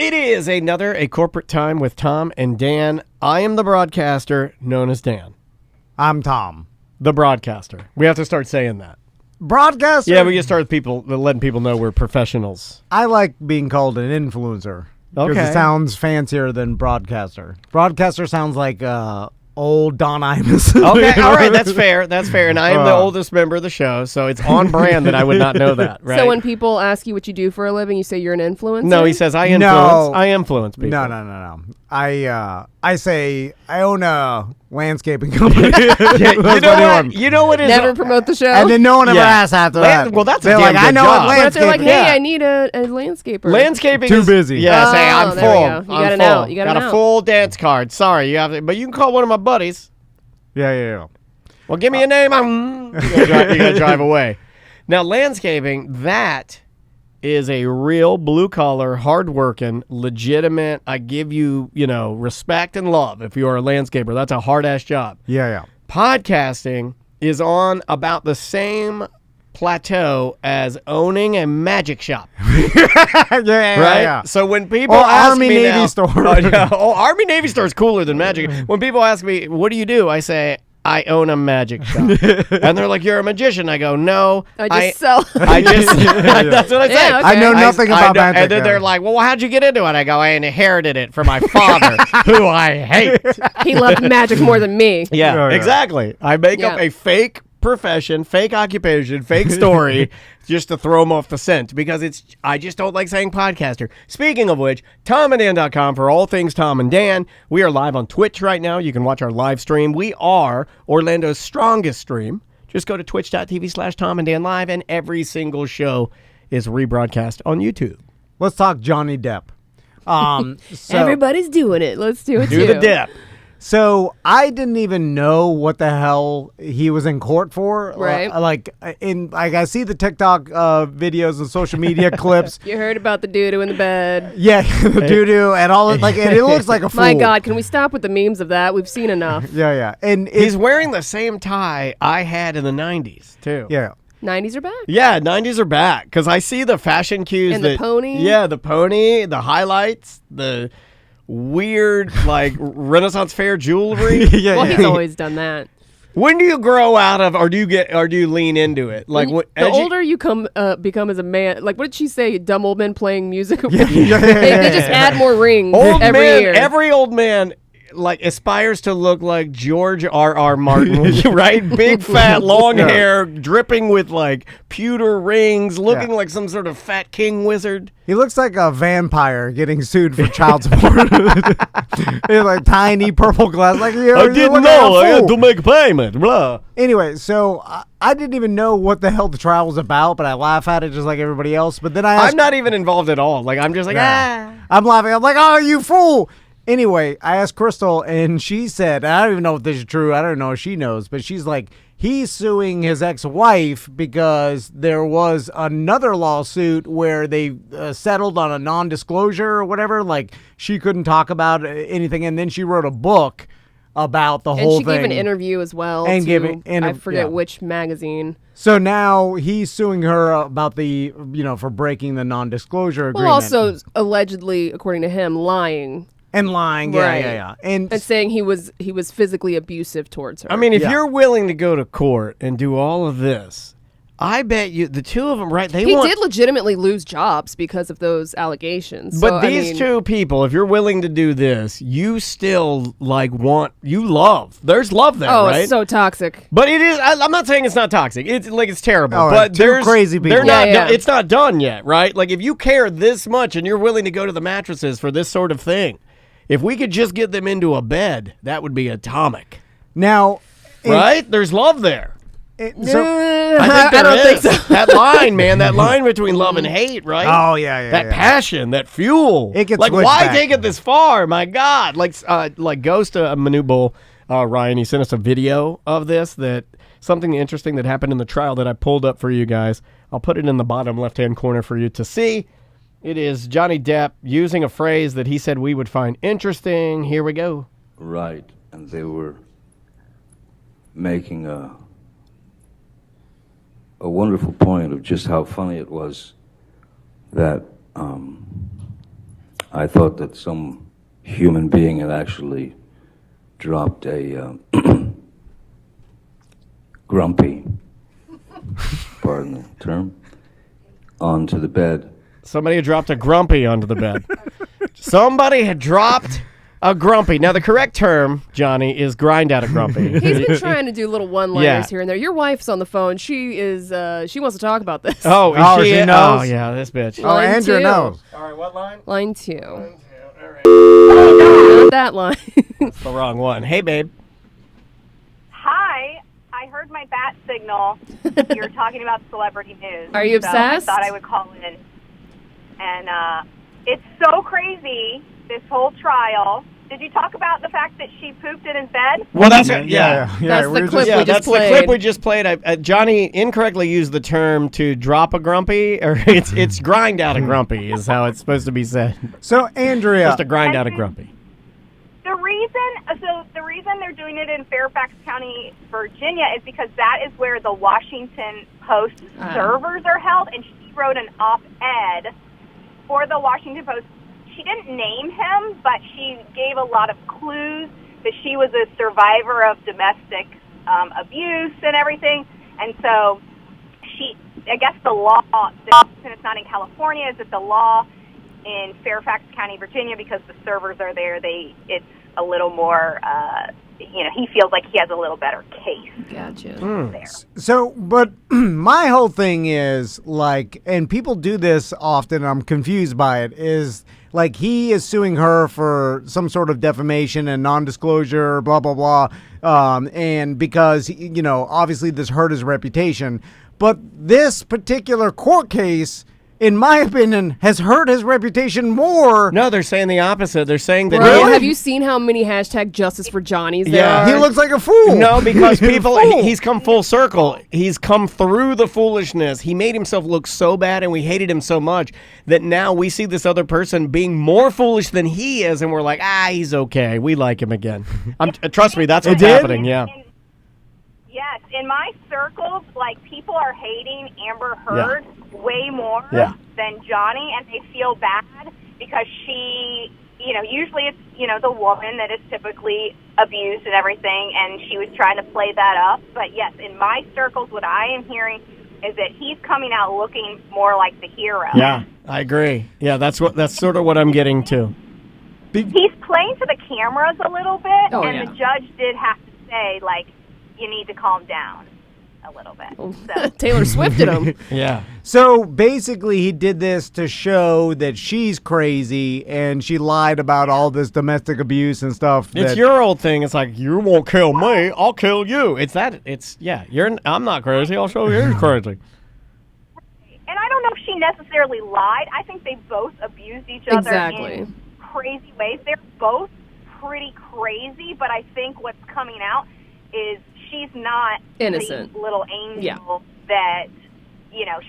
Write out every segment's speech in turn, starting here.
It is a corporate time with Tom and Dan. I am the broadcaster known as Dan. I'm Tom. The broadcaster. We have to start saying that. Broadcaster? Yeah, we can start with letting people know we're professionals. I like being called an influencer. Because Okay. it sounds fancier than broadcaster. Broadcaster sounds like old Don Imus. Okay, all right, that's fair. That's fair. And I am the oldest member of the show, so it's on brand that I would not know that, right? So when people ask you what you do for a living, you say you're an influencer? No, he says I influence. No. I influence people. No. I say I own a landscaping company. You know what is Never promote the show? And then no one ever asks after that. Well, that's a They're damn like, good I know job. what What if they're like, landscaping hey, Yeah. I need a landscaper. Landscaping Too is busy. Yeah, say I'm there full. we go. You I'm got an full. out. You got an a out. full dance card. Sorry, you have to, but you can call one of my buddies. Yeah. Well, give me a name. You gotta drive away. Now, landscaping, that is a real blue-collar, hard-working, legitimate, I give you, respect and love if you are a landscaper. That's a hard-ass job. Yeah. Podcasting is on about the same plateau as owning a magic shop. Right? Yeah. So when people Or ask Army me Navy now, store. Army Navy store is cooler than magic. When people ask me, what do you do? I say, I own a magic shop. And they're like, you're a magician. I go, no. I just sell. That's what I say. Yeah, okay. I know nothing about magic. And then they're like, well, how'd you get into it? I go, I inherited it from my father, who I hate. He loved magic more than me. Yeah, Yeah. exactly. I make up a fake profession, fake occupation, fake story just to throw them off the scent because I just don't like saying podcaster. Speaking of which, tomanddan.com for all things Tom and Dan. We are live on Twitch right now. You can watch our live stream. We are Orlando's strongest stream. Just go to twitch.tv/Tom and Dan Live, and every single show is rebroadcast on YouTube. Let's talk Johnny Depp. So, Everybody's doing it. Let's do it Do too. the dip. So I didn't even know what the hell he was in court for. Right. I see the TikTok videos and social media clips. You heard about the doo-doo in the bed. Yeah, the doo-doo and all and it looks like a fool. My God, can we stop with the memes of that? We've seen enough. Yeah. And He's wearing the same tie I had in the 90s, too. yeah. 90s are back. Yeah, 90s are back because I see the fashion cues. And the pony. Yeah, the pony, the highlights, the weird, Renaissance fair jewelry. Yeah. Well, he's always done that. When do you grow out of, or do you lean into it? Like, The older you become as a man, like what did she say? Dumb old men playing music. Yeah. They just add more rings year. Every old man aspires to look like George R.R. Martin, right? Big, fat, long hair, dripping with pewter rings, looking like some sort of fat king wizard. He looks like a vampire getting sued for child support. He's like tiny purple glass. Like I didn't know. I had to make payment. Blah. Anyway, so I didn't even know what the hell the trial was about, but I laugh at it just like everybody else. But then I'm not even involved at all. I'm just like, I'm laughing. I'm like, oh, you fool. Anyway, I asked Crystal, and she said, I don't even know if this is true. I don't know if she knows, but she's like, he's suing his ex-wife because there was another lawsuit where they settled on a non-disclosure or whatever. Like, she couldn't talk about anything, and then she wrote a book about the whole thing. And she gave an interview as well. And to, gave an I forget which magazine. So now he's suing her about for breaking the non-disclosure agreement. Well, also allegedly, according to him, lying. And lying, Right. yeah. And saying he was physically abusive towards her. I mean, if you're willing to go to court and do all of this, I bet you the two of them, right? He did legitimately lose jobs because of those allegations. But so, these two people, if you're willing to do this, you still love. There's love there, right? It's so toxic. But it is. I'm not saying it's not toxic. It's terrible. Oh, but two there's crazy people. They're not. Yeah. It's not done yet, right? Like if you care this much and you're willing to go to the mattresses for this sort of thing, if we could just get them into a bed, that would be atomic. Now, right? There's love there. I think so. That line, man, that line between love and hate, right? Oh, yeah. That passion, that fuel. It gets why switched back. take it this far? My God. Like goes to Manu Bull, Ryan, he sent us a video of this, something interesting that happened in the trial that I pulled up for you guys. I'll put it in the bottom left-hand corner for you to see. It is Johnny Depp using a phrase that he said we would find interesting. Here we go. Right, and they were making a wonderful point of just how funny it was that I thought that some human being had actually dropped a grumpy, pardon the term, onto the bed. Somebody had dropped a grumpy onto the bed. Somebody had dropped a grumpy. Now, the correct term, Johnny, is grind out a grumpy. He's been trying to do little one-liners Yeah. here and there. Your wife's on the phone. She is. She wants to talk about this. Oh, she knows? Oh, yeah, this bitch. Oh, Line Andrew 2. knows. All right, what line? Line 2. All right. Not that line. That's the wrong one. Hey, babe. Hi, I heard my bat signal. You were talking about celebrity news. Are you so obsessed? I thought I would call in. And it's so crazy, this whole trial. Did you talk about the fact that she pooped in his bed? Well, that's That's the we were clip. Yeah, we just that's the played. clip we just played. Johnny incorrectly used the term to drop a grumpy, or it's grind out a grumpy is how it's supposed to be said. So, Andrea, Supposed to grind out a grumpy. The reason they're doing it in Fairfax County, Virginia, is because that is where the Washington Post servers are held, and she wrote an op-ed for the Washington Post. She didn't name him, but she gave a lot of clues that she was a survivor of domestic abuse and everything. And so I guess the law, since it's not in California, is that the law in Fairfax County, Virginia, because the servers are there, it's a little more, he feels like he has a little better case Gotcha. there. so, but my whole thing is like, and people do this often, I'm confused by it, is like he is suing her for some sort of defamation and non-disclosure, blah, blah, blah. And because, obviously this hurt his reputation. But this particular court case, in my opinion, has hurt his reputation more. No, they're saying the opposite. They're saying that Bro, have you seen how many hashtag justice for Johnnies there Yeah. are? He looks like a fool. No, because people, Fool. he's come full circle. He's come through the foolishness. He made himself look so bad, and we hated him so much that now we see this other person being more foolish than he is, and we're like, he's okay. We like him again. Trust me, that's what's did? happening. Yeah. Yes, in my circles, like, people are hating Amber Heard way more Yeah. than Johnny, and they feel bad because she, usually it's, the woman that is typically abused and everything, and she was trying to play that up. But yes, in my circles, what I am hearing is that he's coming out looking more like the hero. Yeah, I agree. Yeah, that's sort of what I'm getting to. He's playing to the cameras a little bit, Oh, and yeah. the judge did have to say, like, you need to calm down a little bit. So. Taylor Swifted him. Yeah. So basically, he did this to show that she's crazy and she lied about all this domestic abuse and stuff. It's your old thing. It's like, you won't kill me, I'll kill you. I'm not crazy, I'll show you you're crazy. And I don't know if she necessarily lied. I think they both abused each other Exactly. in crazy ways. They're both pretty crazy, but I think what's coming out is she's not Innocent. the little angel that,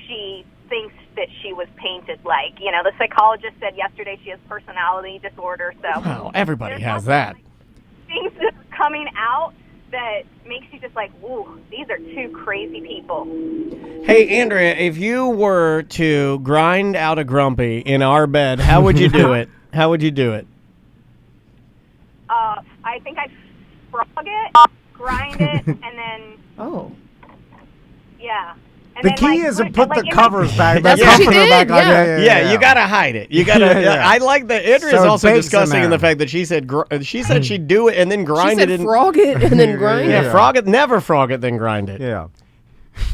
she thinks that she was painted like. The psychologist said yesterday she has personality disorder, so Well, everybody there's has lots of, that. things that are coming out that makes you just like, ooh, these are two crazy people. Hey, Andrea, if you were to grind out a grumpy in our bed, how would you do it? How would you do it? I think I'd frog it, grind it, and then, Oh. yeah. And The then, key like, is to put- put like, the in covers back. That's the what she comforter did, back on. yeah. Yeah, you gotta hide it. You gotta. Yeah. I like that. Andrea's So it also bakes in discussing in the there. fact that she said she'd do it and then She grind said it. frog it and then grind Yeah, it. frog it. Never frog it, then grind it. Yeah.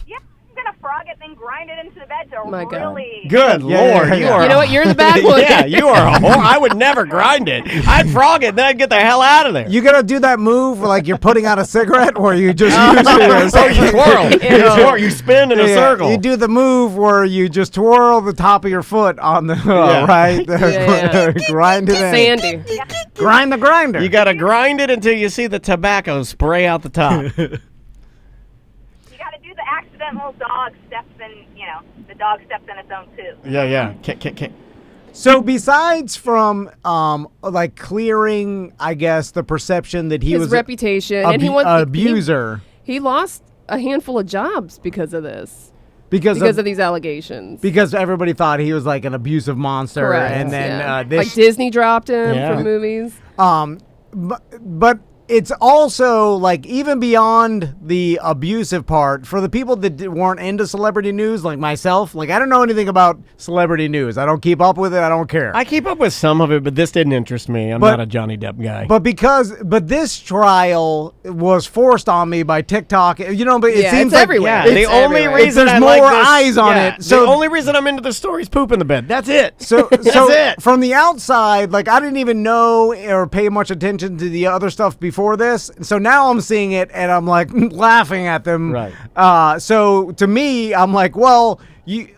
Yeah, I'm going to frog it, then grind it into the bed to My God. really... Good Yeah, Lord, yeah, you yeah. are. You know what? You're the bad one. Yeah, you are a whore. I would never grind it. I'd frog it, then I'd get the hell out of there. You gotta do that move like you're putting out a cigarette where you just use Oh, you twirl. Ew. You twirl. You spin in a Yeah, circle. You do the move where you just twirl the top of your foot on the Yeah. right, Yeah. grind it in. Sandy. Grind the grinder. You gotta grind it until you see the tobacco spray out the top. You got to do the accidental dog steps in, the dog steps in its own poop. Yeah. Kick. So besides from like clearing, I guess, the perception that he His was reputation. a and he wants abuser. He lost a handful of jobs because of this. Because of these allegations. Because everybody thought he was like an abusive monster. Correct. And then like Disney dropped him from movies. But it's also like even beyond the abusive part for the people that weren't into celebrity news like myself. Like I don't know anything about celebrity news. I don't keep up with it. I don't care. I keep up with some of it, but this didn't interest me. I'm not a Johnny Depp guy. But this trial was forced on me by TikTok. You know, but it seems it's like everywhere. the only reason there's I more like this, eyes on it. So the only reason I'm into the story is poop in the bed. That's it. So That's it. From the outside, like I didn't even know or pay much attention to the other stuff before this. So now I'm seeing it and I'm like laughing at them. Right. So to me, I'm like, well, you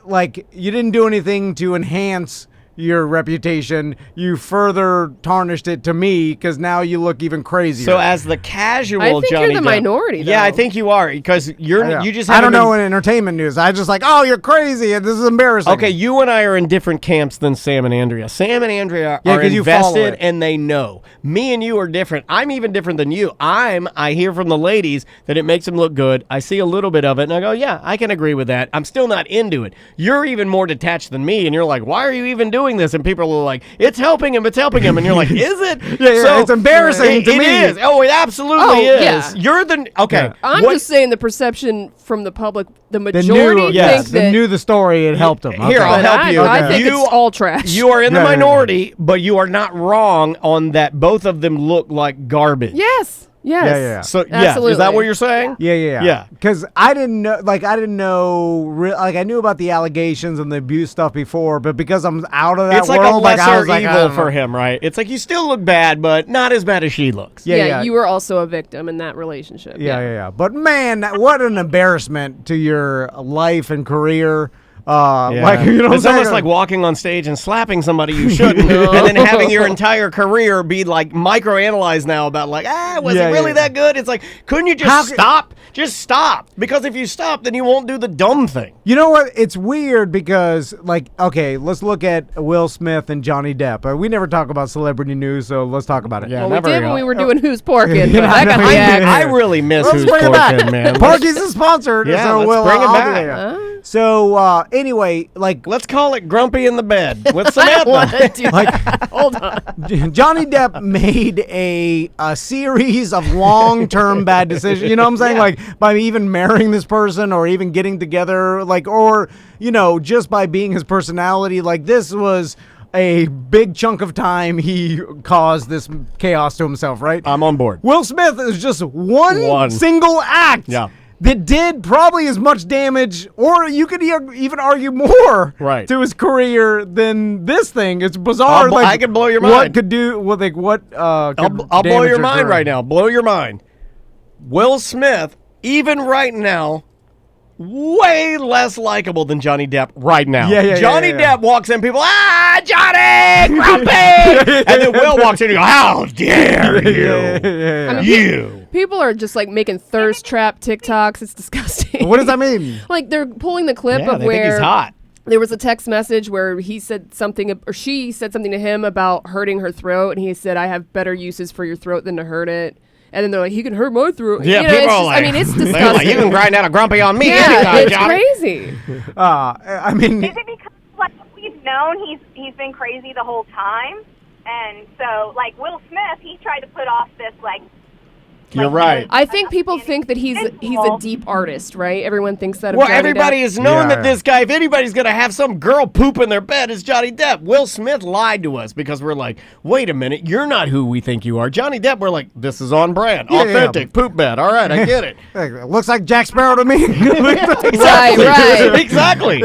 didn't do anything to enhance your reputation. You further tarnished it to me because now you look even crazier. So as the casual I think Johnny you're the Depp, minority, though. Yeah, I think you are because you just. I don't know in entertainment news. I just like, oh, you're crazy and this is embarrassing. Okay, you and I are in different camps than Sam and Andrea. Sam and Andrea are 'cause you follow invested it. and they know. Me and you are different. I'm even different than you. I hear from the ladies that it makes them look good. I see a little bit of it and I go, yeah, I can agree with that. I'm still not into it. You're even more detached than me and you're like, why are you even doing this? And people are like, it's helping him, and you're like, is it? Yeah, So, it's embarrassing to me. It is. Oh, it absolutely is. yeah. You're the okay. Yeah. I'm just saying the perception from the public, the majority yes. think that. knew the story. It helped them. Here, I'll but help you. I think You- it's all trash. You are in the Yeah, yeah, yeah. minority, but you are not wrong on that. Both of them look like garbage. Yes. Yes. Yeah. So Absolutely. is that what you're saying? Yeah. Because I didn't know, I knew about the allegations and the abuse stuff before, but because I'm out of that It's like world, a lesser I was like, I evil don't know. for him, right? It's like you still look bad, but not as bad as she looks. Yeah. You were also a victim in that relationship. Yeah. But man, what an embarrassment to your life and career. Yeah. Like, you know, what I'm It's saying? almost like walking on stage and slapping somebody you shouldn't, and then having your entire career be like microanalyzed now about like, was it really that good? It's like, couldn't you just stop? Just stop. Because if you stop, then you won't do the dumb thing. You know what? It's weird because, like, okay, let's look at Will Smith and Johnny Depp. We never talk about celebrity news, so let's talk about it. Yeah. Well, Never we did go. when we were doing Who's Porkin'. Yeah, but that got I know. the axe. I really miss Let's Who's bring it back. Porkin', man. Porky's is sponsored. Yeah, so let's bring it I'll back. do that. So anyway, like Let's call it Grumpy in the Bed with I don't want Samantha. to do that. Hold on. Johnny Depp made a series of long-term bad decisions. You know what I'm saying? Yeah. Like by even marrying this person or even getting together, like, or, you know, just by being his personality. Like this was a big chunk of time he caused this chaos to himself, right? I'm on board. Will Smith is just one single act. Yeah. That did probably as much damage, or you could even argue more, Right. to his career than this thing. It's bizarre. I can blow your What mind. could do? What like what? I'll blow your mind right now. Blow your mind. Will Smith, even right now, way less likable than Johnny Depp right now. Yeah, Johnny yeah. Depp walks in, people, Johnny, grumpy! And then Will walks in and goes, how dare you? I mean, You. People are just like making thirst trap TikToks. It's disgusting. What does that mean? Like they're pulling the clip Yeah, of they where think he's hot. there was a text message where he said something, or she said something to him about hurting her throat, and he said, "I have better uses for your throat than to hurt it." And then they're like, "He can hurt my throat." Yeah, you know, people it's are just, like, I mean, it's they're like, disgusting. you can grind out a grumpy on me yeah, anytime, it's Johnny. crazy. I mean, Is it because like we've known he's been crazy the whole time, and so like Will Smith, he tried to put off this like. You're right. I think people think that he's a deep artist, right? Everyone thinks that. Of Well, Johnny everybody Depp. has known Yeah, that this guy, if anybody's going to have some girl poop in their bed, it's Johnny Depp. Will Smith lied to us because we're like, wait a minute, you're not who we think you are. Johnny Depp, we're like, this is on brand. Yeah, Authentic, poop bed. All right, I get it. it looks like Jack Sparrow to me. Right. Exactly.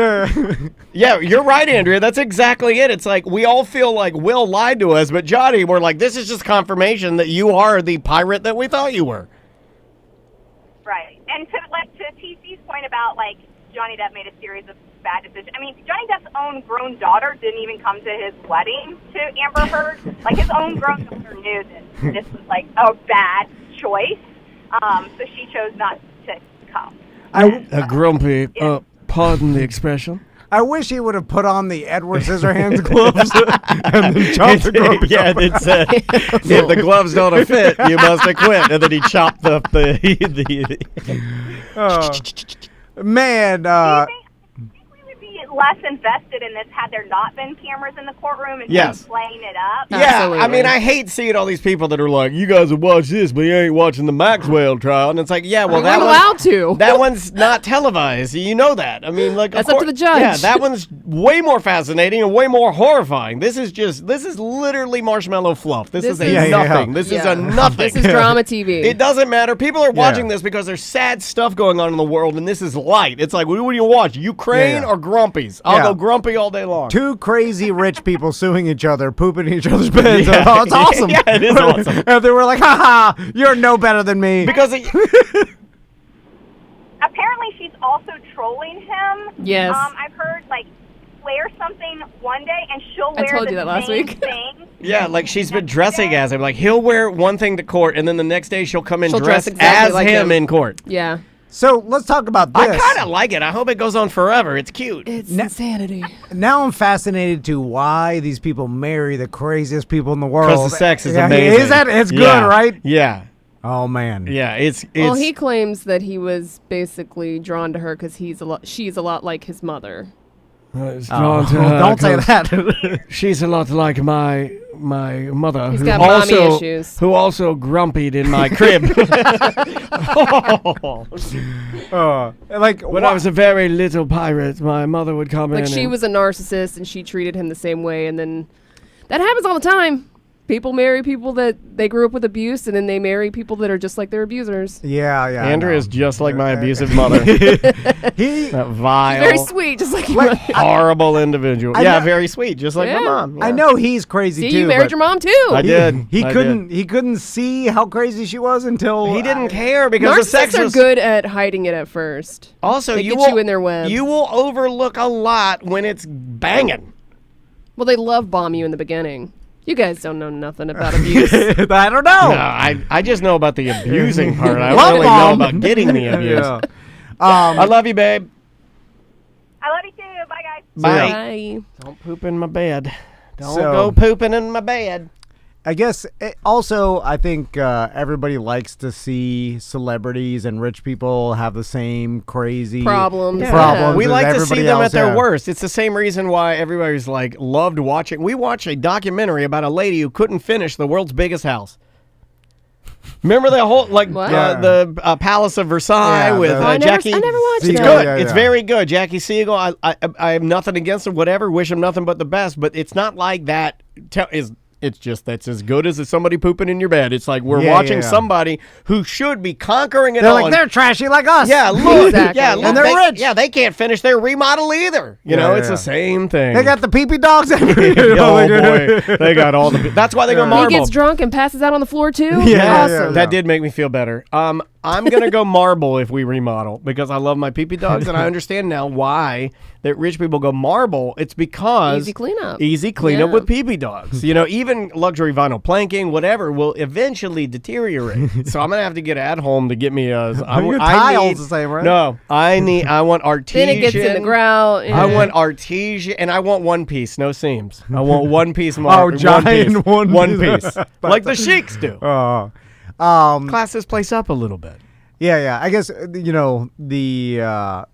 Yeah, you're right, Andrea. That's exactly it. It's like we all feel like Will lied to us, but Johnny, we're like, this is just confirmation that you are the pirate that we thought you were. Right. And to TC's point about like Johnny Depp made a series of bad decisions. I mean, Johnny Depp's own grown daughter didn't even come to his wedding to Amber Heard. Like his own grown daughter knew that this was like a bad choice. So she chose not to come. A grumpy, pardon the expression. I wish he would have put on the Edward Scissorhands gloves and then chopped the grumpy Yeah, up. it said, if the gloves don't fit, you must have quit. And then he chopped up the Man, less invested in this had there not been cameras in the courtroom and Yes. just playing it up. Yeah, Absolutely. I mean, I hate seeing all these people that are like, you guys have watched this, but you ain't watching the Maxwell trial. And it's like, yeah, well, I'm allowed to. that one's not televised. You know that. I mean, like, That's of up to the judge. Yeah, that one's way more fascinating and way more horrifying. This is literally marshmallow fluff. This is a is- nothing. This is a nothing. This is drama TV. It doesn't matter. People are watching this because there's sad stuff going on in the world, and this is light. It's like, what do you watch? Ukraine or Grumpies? I'll go Grumpy all day long. Two crazy rich people suing each other, pooping in each other's beds. Yeah. Oh, it's awesome. Yeah, it is awesome. And they were like, ha ha, you're no better than me. Because Apparently, she's also trolling him. Yes. I've heard like wear something one day and she'll wear told the you that last same week. thing. yeah, like she's been dressing as him. Like he'll wear one thing to court, and then the next day she'll come in She'll dress dressed exactly as like him him. in court. Yeah. So let's talk about this. I kind of like it. I hope it goes on forever. It's cute. It's insanity. Now I'm fascinated to why these people marry the craziest people in the world. Because the sex is Yeah, amazing. Is that? It's good, Yeah. right? Yeah. Oh man. Yeah. It's Well, he claims that he was basically drawn to her because she's a lot like his mother. it's Oh, drawn to her don't say 'cause that. She's a lot like my mother. He's who got mommy also, issues. Who also grumpied in my crib. Like When I was a very little pirate, my mother would come in. Like she and- was a narcissist and she treated him the same way, and then that happens all the time. People marry people that they grew up with abuse, and then they marry people that are just like their abusers. yeah. I Andrew know. is just like my abusive mother. He. That vile, Very sweet, just like your mother. horrible individual. I Yeah, know- very sweet, just like my Yeah. mom. Yeah. I know he's crazy See, too. you married but your mom too. I did. He I couldn't. did. He couldn't see how crazy she was until He didn't care because the sex Narcissists are was good at hiding it at first. Also, They you get will you in their web. You will overlook a lot when it's banging. Well, they love bomb you in the beginning. You guys don't know nothing about abuse. I don't know. No, I just know about the abusing part. I Love don't really bomb. know about getting the abuse. Yeah. I love you, babe. I love you too. Bye, guys. Bye. Bye. Don't poop in my bed. Don't So- go pooping in my bed. I guess also I think everybody likes to see celebrities and rich people have the same crazy Problems. problems We as like to see everybody them else, at their yeah. worst. It's the same reason why everybody's like loved watching. We watched a documentary about a lady who couldn't finish the world's biggest house. Remember the whole What? the Palace of Versailles Yeah, with the- I Jackie? never watched It's it. good. Yeah, It's yeah. very good. Jackie Siegel. I have nothing against him. Whatever. Wish him nothing but the best. But it's not like that. It's just that's as good as somebody pooping in your bed. It's like we're Yeah, watching yeah, yeah. somebody who should be conquering it They're all. like and- they're trashy like us. yeah, look, Exactly. yeah, look, And they're they, rich. Yeah, they can't finish their remodel either. You know, Yeah, it's yeah. the same thing. They got the pee-pee dogs everywhere. oh boy, they got all the. That's why they go He marble. gets drunk and passes out on the floor too. Yeah, Awesome. yeah. That did make me feel better. I'm gonna go marble if we remodel because I love my pee-pee dogs and I understand now why that rich people go marble. It's because Easy cleanup. Easy cleanup Yeah. with pee-pee dogs. You know, even luxury vinyl planking, whatever, will eventually deteriorate. So I'm gonna have to get at home to get me a. Your tile's the same, right? No, I want artesian. Then it gets in the ground. I yeah. want artesian, and I want one piece, no seams. I want one piece Oh, marble. giant one one piece, piece. like the Sheiks do. Class this place up a little bit. Yeah. I guess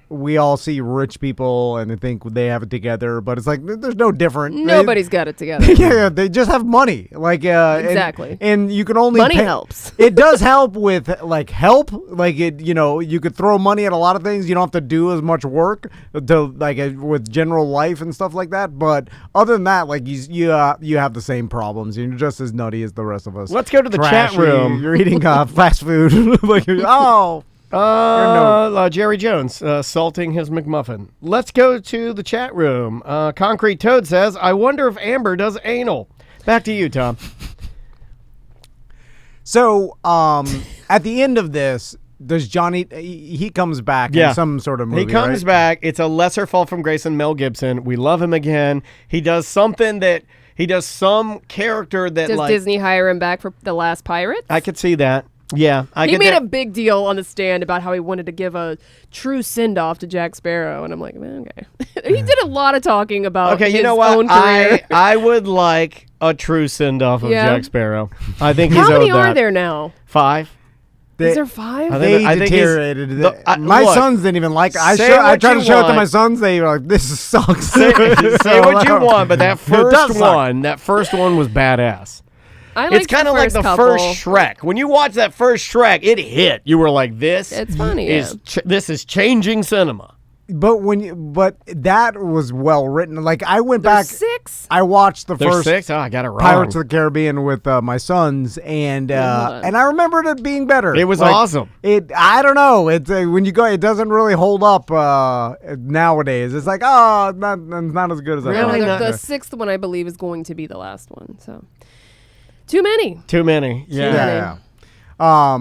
we all see rich people and they think they have it together, but it's like there's no different. Nobody's got it together. Yeah, they just have money. Like Exactly. and you can only Money helps. It does help with help. Like it, you could throw money at a lot of things. You don't have to do as much work with general life and stuff like that. But other than that, like you have the same problems. You're just as nutty as the rest of us. Let's go to the chat Trashy, room. You're eating fast food. Jerry Jones salting his McMuffin. Let's go to the chat room. Concrete Toad says, I wonder if Amber does anal. Back to you, Tom. So, at the end of this, does Johnny? He comes back in some sort of movie. He comes right? back. It's a lesser fall from grace than Mel Gibson. We love him again. He does something that he does some character that Does Disney hire him back for The Last Pirates? I could see that. Yeah, He made a big deal on the stand about how he wanted to give a true send-off to Jack Sparrow, and I'm like, man, okay. He did a lot of talking about his you know what? own career. I would like a true send off of Yeah. Jack Sparrow. I think he's How many owed are that. there now? 5. Is there 5? They I think deteriorated. My look, sons didn't even like it. I say tried what to you show it to want. my sons. They were like, "This sucks." Say what you want, but that does first one was badass. I It's kind of like the first Shrek. When you watch that first Shrek, it hit. You were like, "This It's funny, this is changing cinema." But that was well written. Like I went back. 6? I watched the There's first 6. Oh, I got it wrong. Pirates of the Caribbean with my sons, and hold on. I remembered it being better. It was Like, awesome. I don't know. It's when you go, it doesn't really hold up nowadays. It's like not as good as I Really? thought. The 6th one, I believe, is going to be the last one. So too many. Too many. Yeah. Yeah.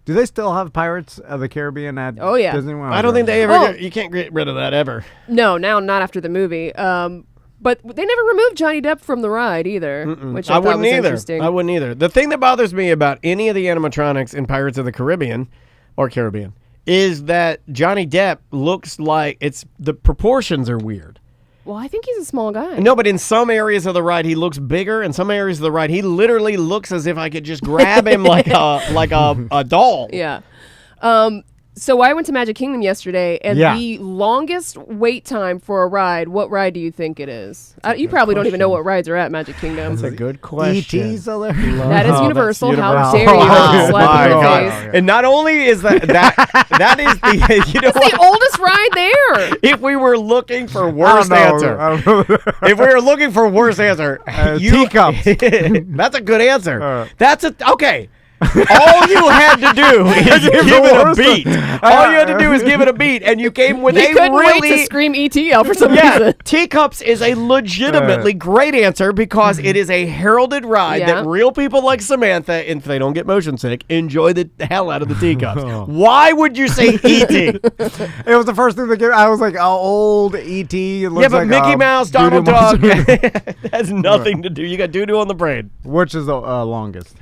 Do they still have Pirates of the Caribbean at Oh, yeah. Disney World? I don't think they ever. Oh. You can't get rid of that ever. No, now not after the movie. But they never removed Johnny Depp from the ride either, which I thought wouldn't was either. interesting. I wouldn't either. The thing that bothers me about any of the animatronics in Pirates of the Caribbean is that Johnny Depp looks like the proportions are weird. Well, I think he's a small guy. No, but in some areas of the ride he looks bigger. In some areas of the ride he literally looks as if I could just grab him like a doll. Yeah. So I went to Magic Kingdom yesterday, and the longest wait time for a ride, what ride do you think it is? You probably don't even know what rides are at Magic Kingdom. That's a good question. E.T.'s are there? That is Universal. How Universal. dare you Oh slap my in your God. face. And not only is that is the you know It's what? the oldest ride there. If we were looking for I worst don't know. answer, I don't know. if we were looking for worst answer, teacups. That's a good answer. Okay. All you had to do is give it a beat. All you had to do is give it a beat, and you came with He a couldn't wait really to scream E.T. out for some yeah. reason. Teacups is a legitimately great answer because it is a heralded ride Yeah. that real people like Samantha, if they don't get motion sick, enjoy the hell out of the teacups. Why would you say E.T.? It was the first thing that came. I was like, old E.T. It looks Yeah, but like Mickey Mouse, Donald Duck doo-doo has nothing to do. You got doo-doo on the brain. Which is the longest?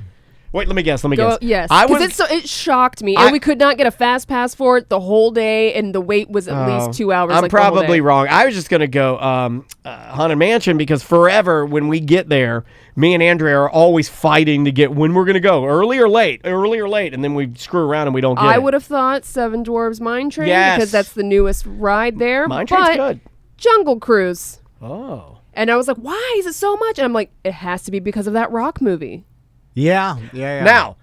Wait, let me guess. Yes, I because was. it shocked me, and we could not get a fast pass for it the whole day, and the wait was at least 2 hours. I'm like the whole probably day. wrong. I was just gonna go Haunted Mansion because forever when we get there, me and Andrea are always fighting to get when we're gonna go, early or late, and then we screw around and we don't get I it. would have thought Seven Dwarfs Mine Train Yes. because that's the newest ride there. Mine Train's but good. Jungle Cruise, Oh. and I was like, why is it so much? And I'm like, it has to be because of that Rock movie. Yeah. Now,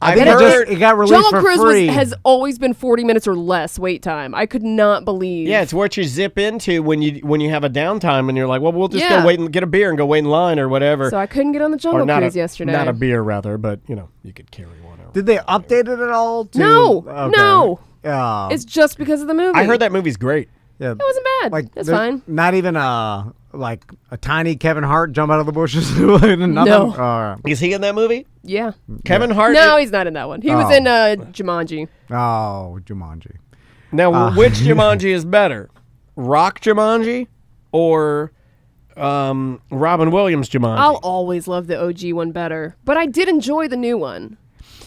I I've think heard. it got released Jungle for Cruise free. has always been 40 minutes or less wait time. I could not believe. Yeah, it's what you zip into when you have a downtime and you're like, well, we'll just Yeah. go wait and get a beer and go wait in line or whatever. So I couldn't get on the Jungle not Cruise a, yesterday. Not a beer, rather, but you could carry one over. Did they update it at all? No. It's just because of the movie. I heard that movie's great. Yeah, It wasn't bad. like It's there's fine. Not even like a tiny Kevin Hart jump out of the bushes. Nothing? No. Is he in that movie? Yeah. Kevin Hart? No, he's not in that one. He was Oh. in Jumanji. Oh, Jumanji. Now, which Jumanji is better? Rock Jumanji or Robin Williams Jumanji? I'll always love the OG one better, but I did enjoy the new one,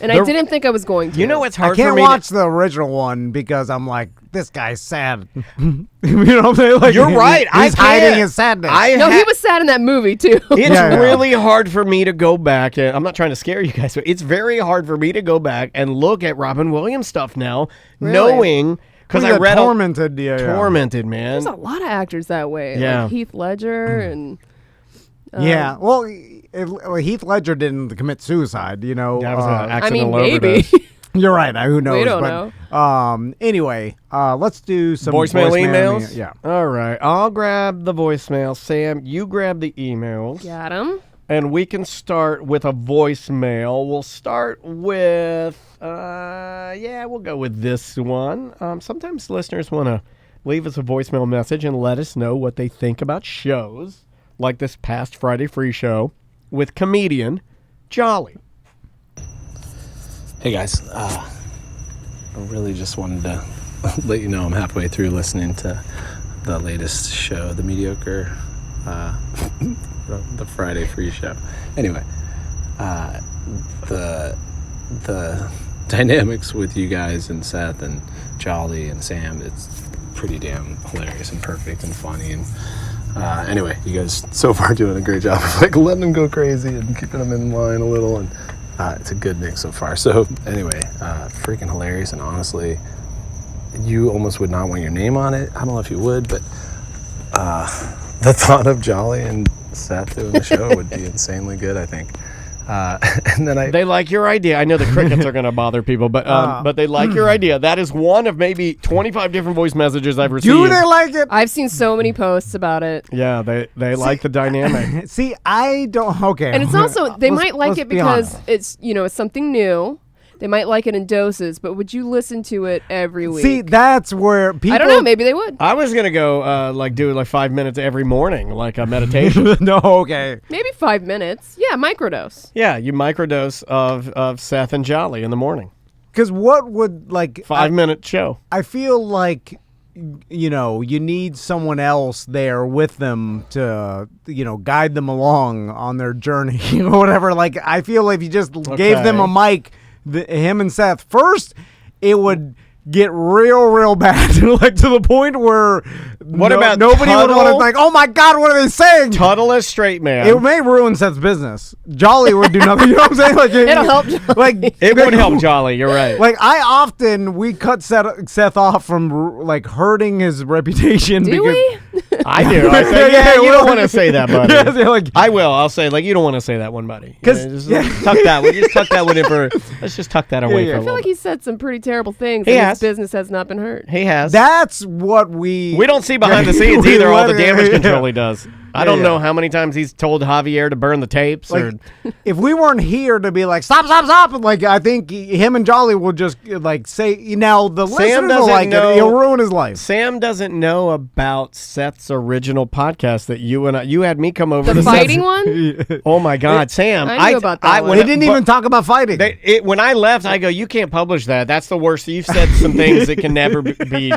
and I The- didn't think I was going to. You know it's I hard for can't me watch the original one because I'm like, this guy's sad. You know what I'm saying? Like, You're right. He's I hiding can't. his sadness. No, he was sad in that movie too. It's Yeah. really hard for me to go back. And I'm not trying to scare you guys, but it's very hard for me to go back and look at Robin Williams stuff now, Really? knowing because I read tormented. Tormented, man. There's a lot of actors that way. Yeah. Like Heath Ledger and Yeah. Well, Heath Ledger didn't commit suicide. You know. That was an I accidental mean, maybe. overdose. You're right. Who knows? We don't know. Anyway, let's do some Voicemail emails? Yeah. All right. I'll grab the voicemail. Sam, you grab the emails. Got him. And we can start with a voicemail. We'll start with, we'll go with this one. Sometimes listeners want to leave us a voicemail message and let us know what they think about shows, like this past Friday Free Show with comedian Jolly. Hey guys, I really just wanted to let you know I'm halfway through listening to the latest show, The Mediocre, the Friday Free Show. Anyway, the dynamics with you guys and Seth and Jolly and Sam, it's pretty damn hilarious and perfect and funny. And anyway, you guys so far doing a great job of like letting them go crazy and keeping them in line a little. And It's a good mix so far. So anyway, freaking hilarious, and honestly, you almost would not want your name on it. I don't know if you would, but the thought of Jolly and Seth doing the show would be insanely good, I think. And then They like your idea. I know the crickets are going to bother people, but they like your idea. That is one of maybe 25 different voice messages I've received. Do they like it? I've seen so many posts about it. Yeah, they like the dynamic. See, I don't. Okay, And it's also, they Let's- might like let's it be because honest. it's, it's something new. They might like it in doses, but would you listen to it every week? See, that's where people. I don't know. Maybe they would. I was going to go do 5 minutes every morning, like a meditation. No, okay. Maybe 5 minutes. Yeah, microdose. Yeah, you microdose of Seth and Jolly in the morning. Because what would like 5-minute show. I feel like you need someone else there with them to guide them along on their journey or whatever. Like I feel if you just gave them a mic, him and Seth first, it would get real bad, like to the point where about nobody would want to Tuttle? like, oh my God, what are they saying? Tuttle as straight man. It may ruin Seth's business. Jolly would do nothing. You know what I'm saying? Like It'll help Jolly. Like It would help Jolly. You're right. Like we cut Seth off from like hurting his reputation. Do because, we? I do. I say, Yeah, you well- don't want to say that, buddy. Yeah, they're like- I will. I'll say, you don't want to say that one, buddy. 'Cause- Just yeah. tuck that one. Just tuck that one in for. Let's just tuck that away yeah. for a I feel little. like he said some pretty terrible things, He and has. his business has not been hurt. He has. That's what we We don't see behind the scenes We either. All the let it- damage yeah. control he does. I don't yeah. know how many times he's told Javier to burn the tapes. Like, or if we weren't here to be like stop, like I think him and Jolly will just like say now the listeners will doesn't like know- it. He'll ruin his life. Sam doesn't know about Seth's original podcast that you had me come over The to fighting Seth's. one? Oh my God, Sam! I knew about that one. They didn't even talk about fighting. When I left, I go, you can't publish that. That's the worst. You've said some things that can never be.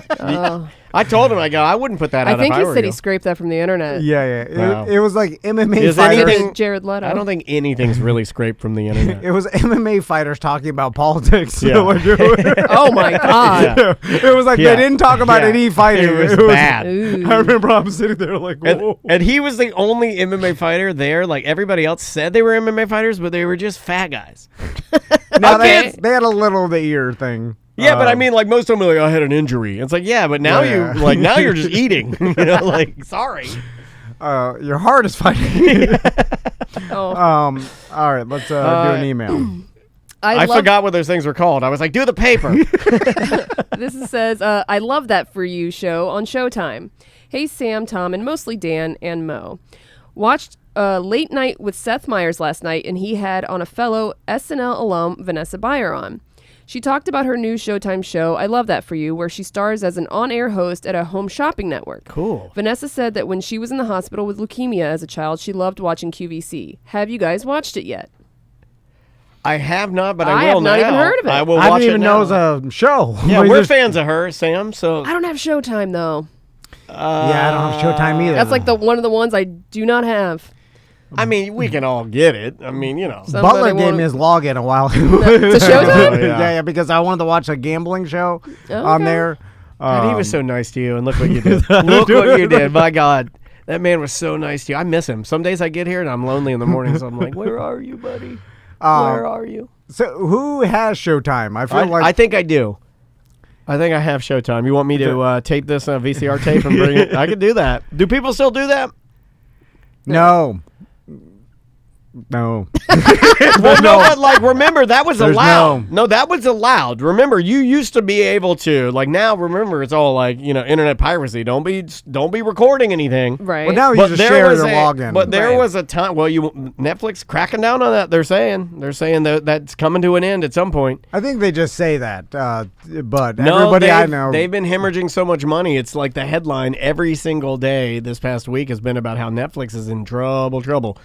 I told him, I go, I wouldn't put that out. I think if he I were said you. he scraped that from the internet. yeah. Wow. It was like MMA Is fighters. anything- Jared Leto. I don't think anything's really scraped from the internet. It was MMA fighters talking about politics. Yeah. Like, it Oh my God. was like Yeah. they didn't talk about Yeah. any fighting. It was bad. Ooh. I remember I'm sitting there like, whoa. And he was the only MMA fighter there. Like everybody else said they were MMA fighters, but they were just fat guys. No, Okay. they had a little of the ear thing. Yeah, but I mean, like most of them are like, I had an injury. It's like, yeah, but now Yeah. now you're just eating. Sorry. Your heart is fighting. Oh. All right, let's do an email. I love- forgot what those things were called. I was like, do the paper. Says, I love that for you show on Showtime. Hey, Sam, Tom, and mostly Dan and Mo. Watched Late Night with Seth Meyers last night, and he had on a fellow SNL alum, Vanessa Bayer, on. She talked about her new Showtime show, I Love That For You, where she stars as an on-air host at a home shopping network. Cool. Vanessa said that when she was in the hospital with leukemia as a child, she loved watching QVC. Have you guys watched it yet? I have not, but I I will have not now. even heard of it. I will I watch didn't even it know now. it was a show. Yeah, We we're just- fans of her, Sam. So I don't have Showtime, though. Yeah, I don't have Showtime either. That's like one of the ones I do not have. I mean, we can all get it. I mean, Somebody Butler gave wanna- me his login a while. To Showtime? Oh, yeah. yeah, because I wanted to watch a gambling show on Okay. there. God, he was so nice to you, and look what you did. Look what you did. My God. That man was so nice to you. I miss him. Some days I get here and I'm lonely in the morning, so I'm like, where are you, buddy? Where are you? So who has Showtime? I feel like I think I do. I think I have Showtime. You want me to tape this on a VCR tape and bring it? I could do that. Do people still do that? no. Well, no, but like, remember that was There's allowed. No, that was allowed. Remember, you used to be able to. Like now, remember, it's all like internet piracy. Don't be recording anything. Right. Well, now you just share your login. But there Right. was a time. Well, Netflix cracking down on that. They're saying that that's coming to an end at some point. I think they just say that, but No, everybody I know. they've been hemorrhaging so much money. It's like the headline every single day this past week has been about how Netflix is in trouble.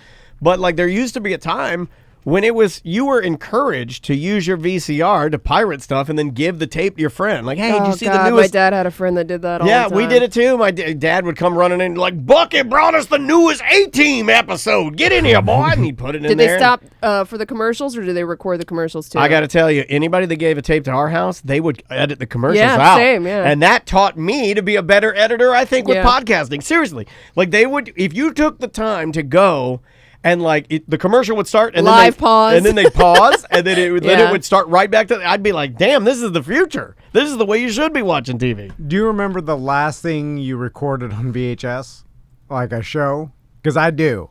But like there used to be a time when you were encouraged to use your VCR to pirate stuff and then give the tape to your friend. Like, hey, did you see the My newest? dad had a friend that did that all the Yeah, time. we did it too. My dad would come running in like, Bucket brought us the newest A-Team episode. Get in here, boy. And he'd put it in Did there. they stop for the commercials, or did they record the commercials too? I got to tell you, anybody that gave a tape to our house, they would edit the commercials Yeah, out. same, yeah. And that taught me to be a better editor, I think, with Yeah. podcasting. Seriously. Like they would, if you took the time to go and like the commercial would start and Live pause. and then they'd pause and then it Yeah. would start right back to. I'd be like, damn, this is the future. This is the way you should be watching TV. Do you remember the last thing you recorded on VHS? Like a show? Because I do.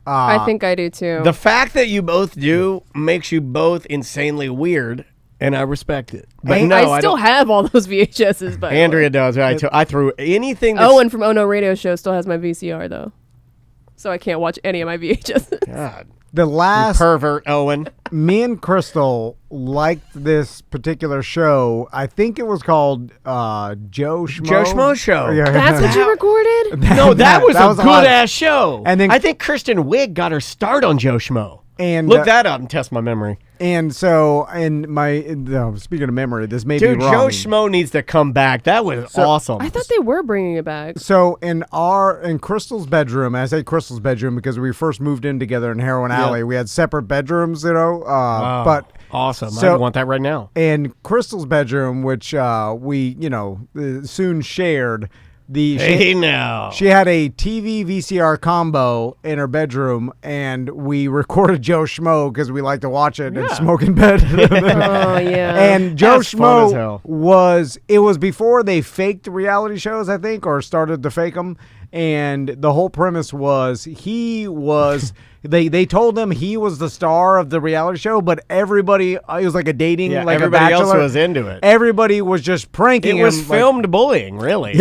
I think I do too. The fact that you both do makes you both insanely weird, and I respect it. But no, I still have all those VHSs, but Andrea does. I threw anything. Owen from Oh No Radio Show still has my VCR though, so I can't watch any of my VHSs. God, The last pervert, Owen. me and Crystal liked this particular show. I think it was called Joe Schmo. Joe Schmo Show. Yeah. That's what you recorded? No, that was a lot. good ass show. And then- I think Kristen Wiig got her start on Joe Schmo. And Look that up and test my memory. And so, speaking of memory, this may Dude, be Joe wrong. Schmo needs to come back. That was awesome. I thought they were bringing it back. So in Crystal's bedroom, and I say Crystal's bedroom because we first moved in together in Heroin Alley. We had separate bedrooms, but awesome. So- I want that right now. in Crystal's bedroom, which we soon shared, Hey now. she had a TV VCR combo in her bedroom, and we recorded Joe Schmo because we like to watch it and smoke in bed. Oh yeah. And Joe That's fun as hell. Schmo was before they faked reality shows, I think, or started to fake them. And the whole premise was he was they told him he was the star of the reality show, but everybody it was like a dating like everybody a else bachelor. was into it. Everybody was just pranking It was him. like- filmed bullying, really.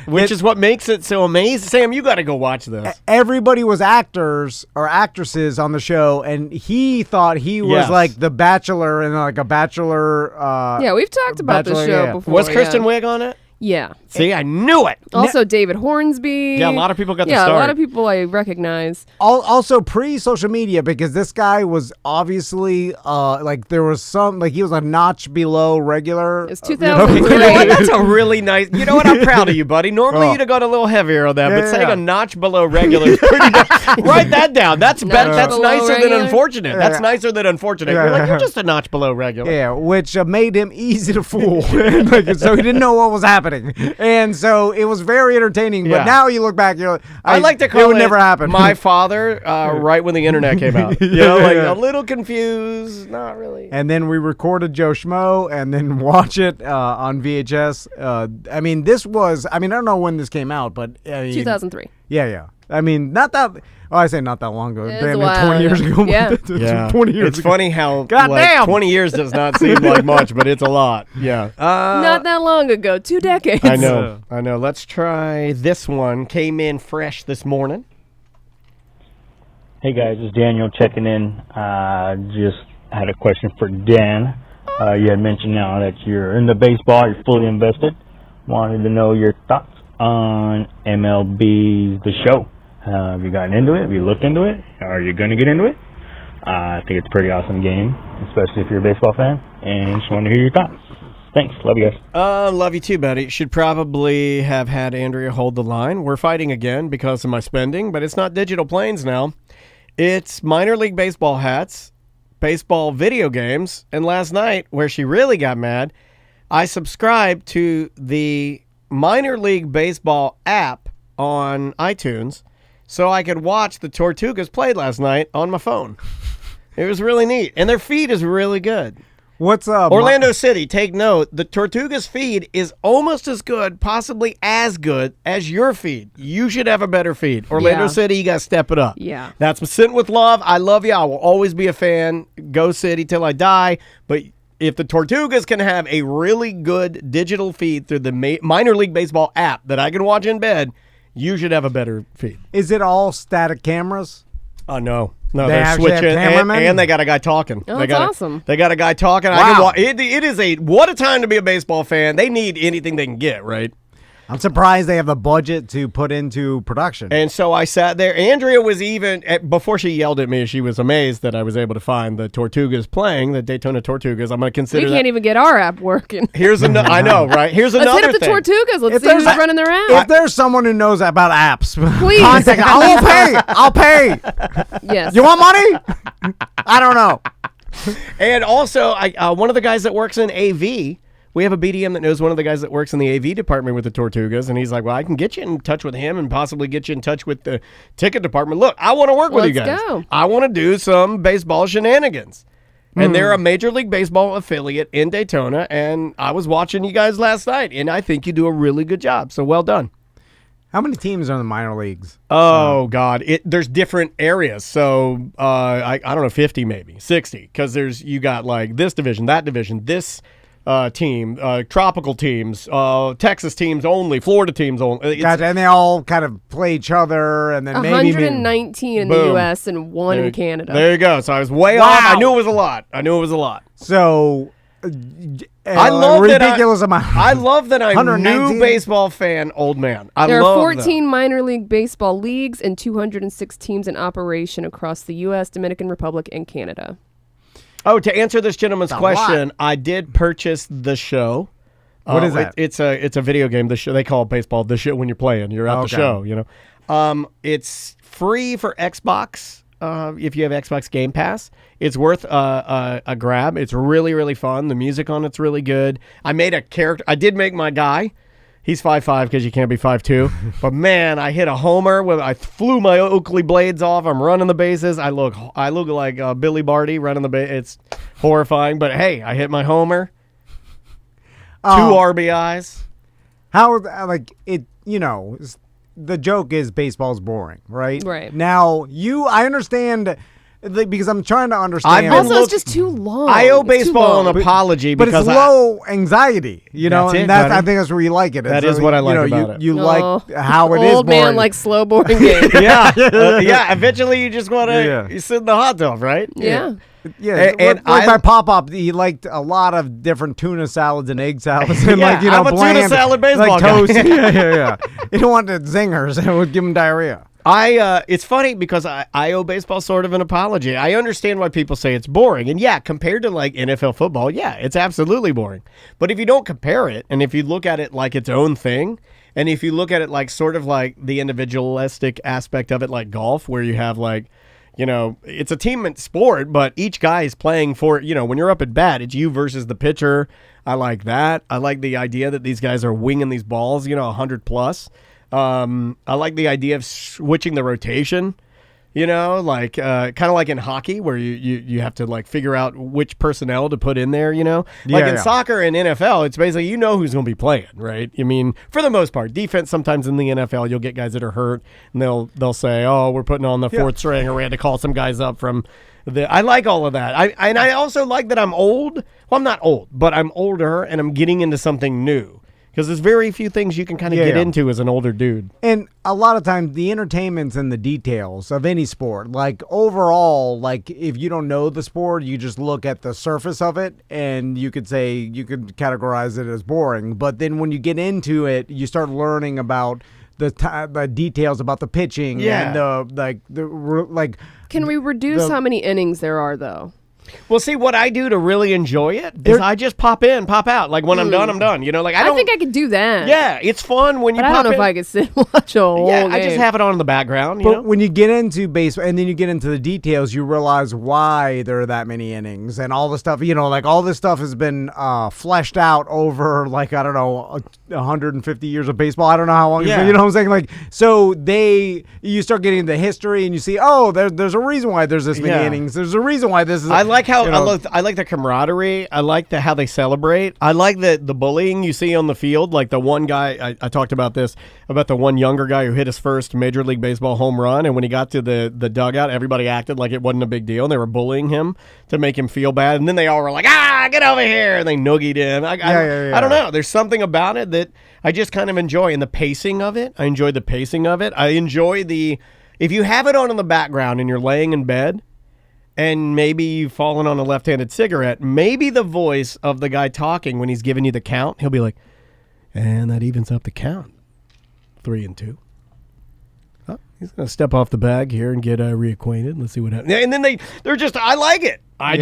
Which is what makes it so amazing. Sam, you got to go watch this. everybody was actors or actresses on the show, and he thought he was Yes. like the bachelor and like a bachelor. Yeah, we've talked about this Bachelor, show yeah. before. Was Kristen yeah. Wiig on it? Yeah. See, I knew it. Also, David Hornsby. Yeah, a lot of people got the Yeah, a start. lot of people I recognize. Also pre-social media, because this guy was obviously like there was some like he was a notch below regular. It's You know 2003. what? That's a really nice. You know what? I'm proud of you, buddy. Normally Oh. you'd have gone a little heavier on that, Yeah, but saying yeah. a notch below regular is pretty nice. Write that down. That's that's below nicer regular? than unfortunate. That's Yeah. nicer than unfortunate. Yeah. You're like, you're just a notch below regular. Yeah, which made him easy to fool. Like, so he didn't know what was happening, and so it was very entertaining. But Yeah. now you look back, you're like, I like to call it would never happen. My father, right when the internet came out. You know, like a little confused, not really. And then we recorded Joe Schmo and then watch it on VHS. I mean, I don't know when this came out, but 2003. Yeah. I mean, not that. Oh, I say not that long ago. It's Damn a it, while 20 years ago. ago. Yeah. Yeah. 20 years It's ago. funny how God like, damn. 20 years does not seem like much, but it's a lot. Yeah. Not that long ago. 2 decades. I know. Let's try this one. Came in fresh this morning. Hey guys, it's Daniel checking in. Just had a question for Dan. You had mentioned now that you're in the baseball, you're fully invested. Wanted to know your thoughts on MLB The Show. Have you gotten into it? Have you looked into it? Are you going to get into it? I think it's a pretty awesome game, especially if you're a baseball fan. And just want to hear your thoughts. Thanks. Love you guys. Love you too, buddy. Should probably have had Andrea hold the line. We're fighting again because of my spending, but it's not digital planes now. It's minor league baseball hats, baseball video games, and last night, where she really got mad, I subscribed to the minor league baseball app on iTunes so I could watch the Tortugas play last night on my phone. It was really neat, and their feed is really good. What's up? Orlando City, take note. The Tortugas feed is almost as good, possibly as good as your feed. You should have a better feed. Orlando Yeah. City, you got to step it up. Yeah. That's sent with love. I love you. I will always be a fan. Go City till I die. But if the Tortugas can have a really good digital feed through the minor league baseball app that I can watch in bed, you should have a better feed. Is it all static cameras? Oh, no. No, They they're actually have switching, cameramen? and they got a guy talking. Oh, they that's got awesome. They got a guy talking. I Wow. can it is what a time to be a baseball fan. They need anything they can get, right? I'm surprised they have the budget to put into production. And so I sat there. Andrea was even, before she yelled at me, she was amazed that I was able to find the Tortugas playing, the Daytona Tortugas. I'm going to We consider can't that. even get our app working. Here's another, I know, right? Here's Let's another hit up the thing. Tortugas. Let's If see who's there's- running their if app. there's someone who knows about apps, Please. contact. I'll pay. I'll pay. Yes. You want money? I don't know. And also, one of the guys that works in AV We have a BDM that knows one of the guys that works in the AV department with the Tortugas, and he's like, well, I can get you in touch with him and possibly get you in touch with the ticket department. Look, I want to work with you guys. Let's go. I want to do some baseball shenanigans. And they're a Major League Baseball affiliate in Daytona, and I was watching you guys last night, and I think you do a really good job, so well done. How many teams are in the minor leagues? Oh, God. There's different areas. So, I don't know, 50 maybe, 60, because you got like this division, that division, this team, tropical teams, Texas teams only, Florida teams only. Gotcha. And they all kind of play each other, and then maybe 119 in the Boom. U.S. and 1 in Canada. There you go. So I was way Wow. off. I knew it was a lot. So, I love ridiculous amount. I love that I'm 119? new baseball fan, old man. There love are 14 that. minor league baseball leagues and 206 teams in operation across the U.S., Dominican Republic, and Canada. Oh, to answer this gentleman's That's a question, lot. I did purchase the show. What is that? It's a video game. The show they call it baseball. The show when you're playing, you're at the Okay. show. You know, it's free for Xbox. If you have Xbox Game Pass, it's worth a grab. It's really, really fun. The music on it's really good. I made a character. I did make my guy. He's 5'5" because you can't be 5'2". But man, I hit a homer when I flew my Oakley blades off. I'm running the bases. I look like Billy Barty running the base. It's horrifying. But hey, I hit my homer. 2 RBIs. How like it? You know, the joke is baseball's boring, right? Right. Now I understand. Because I'm trying to understand. Also, it's just too long. I owe It's too baseball long. an apology But because it's low anxiety, you know, That's it, and I buddy. think that's where you like it. That It's is what I like you about it. You Oh, like how it is Old boring. man likes slow, boring games. yeah. Eventually, you just want to Yeah. you sit in the hot tub, right? Yeah. Yeah, And like I- my pop-up, he liked a lot of different tuna salads and egg salads, and Yeah, like, you know, I'm a tuna bland, salad baseball like guy. toast. yeah. You don't want the zingers; it would give him diarrhea. It's funny because I owe baseball sort of an apology. I understand why people say it's boring. And yeah, compared to like NFL football, yeah, it's absolutely boring. But if you don't compare it, and if you look at it like its own thing, and if you look at it like sort of like the individualistic aspect of it, like golf, where you have like, you know, it's a team sport, but each guy is playing for, you know, when you're up at bat, it's you versus the pitcher. I like that. I like the idea that these guys are winging these balls, you know, 100 plus. I like the idea of switching the rotation, you know, like kind of like in hockey where you have to like figure out which personnel to put in there, you know, like in soccer and NFL, it's basically, you know, who's going to be playing, right? I mean, for the most part, defense, sometimes in the NFL, you'll get guys that are hurt and they'll say, oh, we're putting on the fourth string, or we had to call some guys up from I like all of that. I also like that I'm old. Well, I'm not old, but I'm older and I'm getting into something new. Because there's very few things you can kind of get into as an older dude. And a lot of times the entertainment's in the details of any sport. Like overall, like if you don't know the sport, you just look at the surface of it and you could categorize it as boring. But then when you get into it, you start learning about the details about the pitching and the Can we reduce how many innings there are, though? Well, see, what I do to really enjoy it is I just pop in, pop out. Like when I'm done, I'm done. You know, like I don't think I could do that. Yeah, it's fun when you But pop I don't know in. if I could sit and watch a whole Yeah, game. I just have it on in the background, you But know? when you get into baseball and then you get into the details, you realize why there are that many innings and all the stuff, you know, like all this stuff has been fleshed out over like, I don't know, 150 years of baseball. I don't know how long, Yeah. you know what I'm saying? Like, so you start getting into history and you see, oh, there's a reason why there's this many innings. There's a reason why this is. I like how you know, I like the camaraderie. I like how they celebrate. I like the bullying you see on the field. Like the one guy, I talked about this, about the one younger guy who hit his first Major League Baseball home run. And when he got to the dugout, everybody acted like it wasn't a big deal. And they were bullying him to make him feel bad. And then they all were like, get over here. And they noogied him. I don't know. There's something about it that I just kind of enjoy. And the pacing of it, I enjoy the pacing of it. I enjoy if you have it on in the background and you're laying in bed, and maybe you've fallen on a left-handed cigarette, maybe the voice of the guy talking when he's giving you the count, he'll be like, and that evens up the count. 3 and 2. Oh, he's going to step off the bag here and get reacquainted. Let's see what happens. And then they're just, I like it. I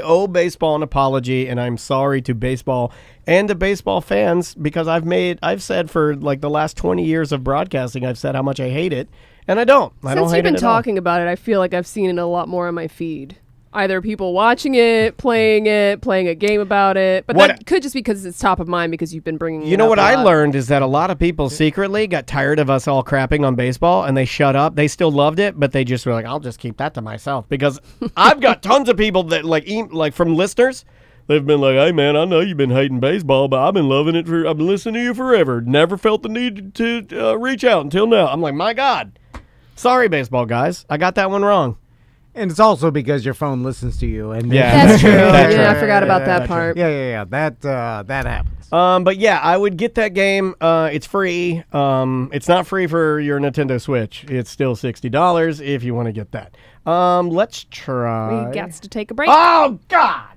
owe baseball an apology, and I'm sorry to baseball and to baseball fans because I've said for like the last 20 years of broadcasting, I've said how much I hate it. And I don't. I don't hate Since you've been it at all. talking about it, I feel like I've seen it a lot more on my feed. either people watching it, playing a game about it. But that could just be because it's top of mind because you've been bringing it up. You know what I learned is that a lot of people secretly got tired of us all crapping on baseball and they shut up. They still loved it, but they just were like, I'll just keep that to myself. Because I've got tons of people that like from listeners, they've been like, hey man, I know you've been hating baseball, but I've been loving it I've been listening to you forever. Never felt the need to reach out until now. I'm like, my God. Sorry, baseball guys. I got that one wrong. And it's also because your phone listens to you. And that's true. I forgot about that part. Yeah. That happens. But yeah, I would get that game. It's free. It's not free for your Nintendo Switch. It's still $60 if you want to get that. Let's try. We got to take a break. Oh God.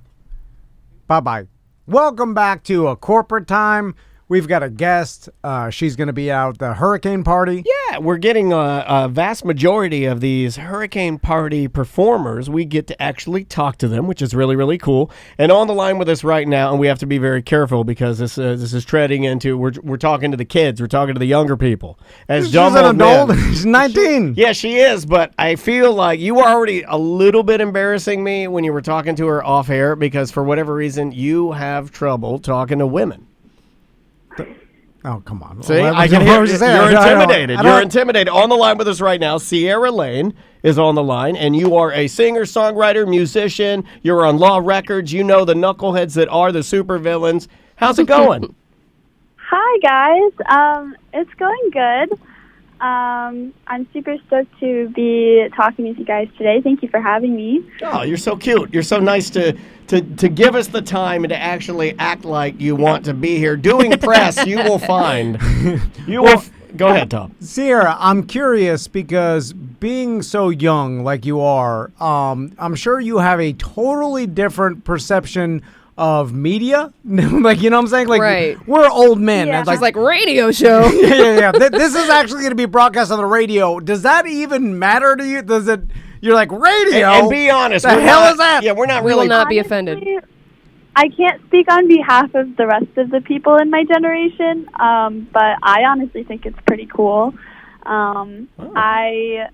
Bye-bye. Welcome back to A Corporate Time. We've got a guest. She's going to be out at the hurricane party. Yeah, we're getting a vast majority of these hurricane party performers. We get to actually talk to them, which is really, really cool. And on the line with us right now, and we have to be very careful because this is treading into, we're talking to the kids. We're talking to the younger people. As She's an adult. She's 19. Yeah, she is, but I feel like you were already a little bit embarrassing me when you were talking to her off air because for whatever reason, you have trouble talking to women. Oh, come on. See, I can hear you're intimidated. You're intimidated. On the line with us right now, Sierra Lane is on the line, and you are a singer, songwriter, musician. You're on Law Records. You know the knuckleheads that are the supervillains. How's it going? Hi, guys. It's going good. I'm super stoked to be talking with you guys today. Thank you for having me. Oh, you're so cute. You're so nice to give us the time and to actually act like you want to be here. Doing press, you will find. Go ahead, Tom. Sierra, I'm curious because being so young like you are, I'm sure you have a totally different perception of media. Like, you know what I'm saying? Like, right. We're old men. Yeah. It's like radio show. yeah. This is actually going to be broadcast on the radio. Does that even matter to you? Does it? You're like, radio? And be honest. The hell is that? Yeah, we're not We really. will not be Honestly, offended. I can't speak on behalf of the rest of the people in my generation, but I honestly think it's pretty cool. I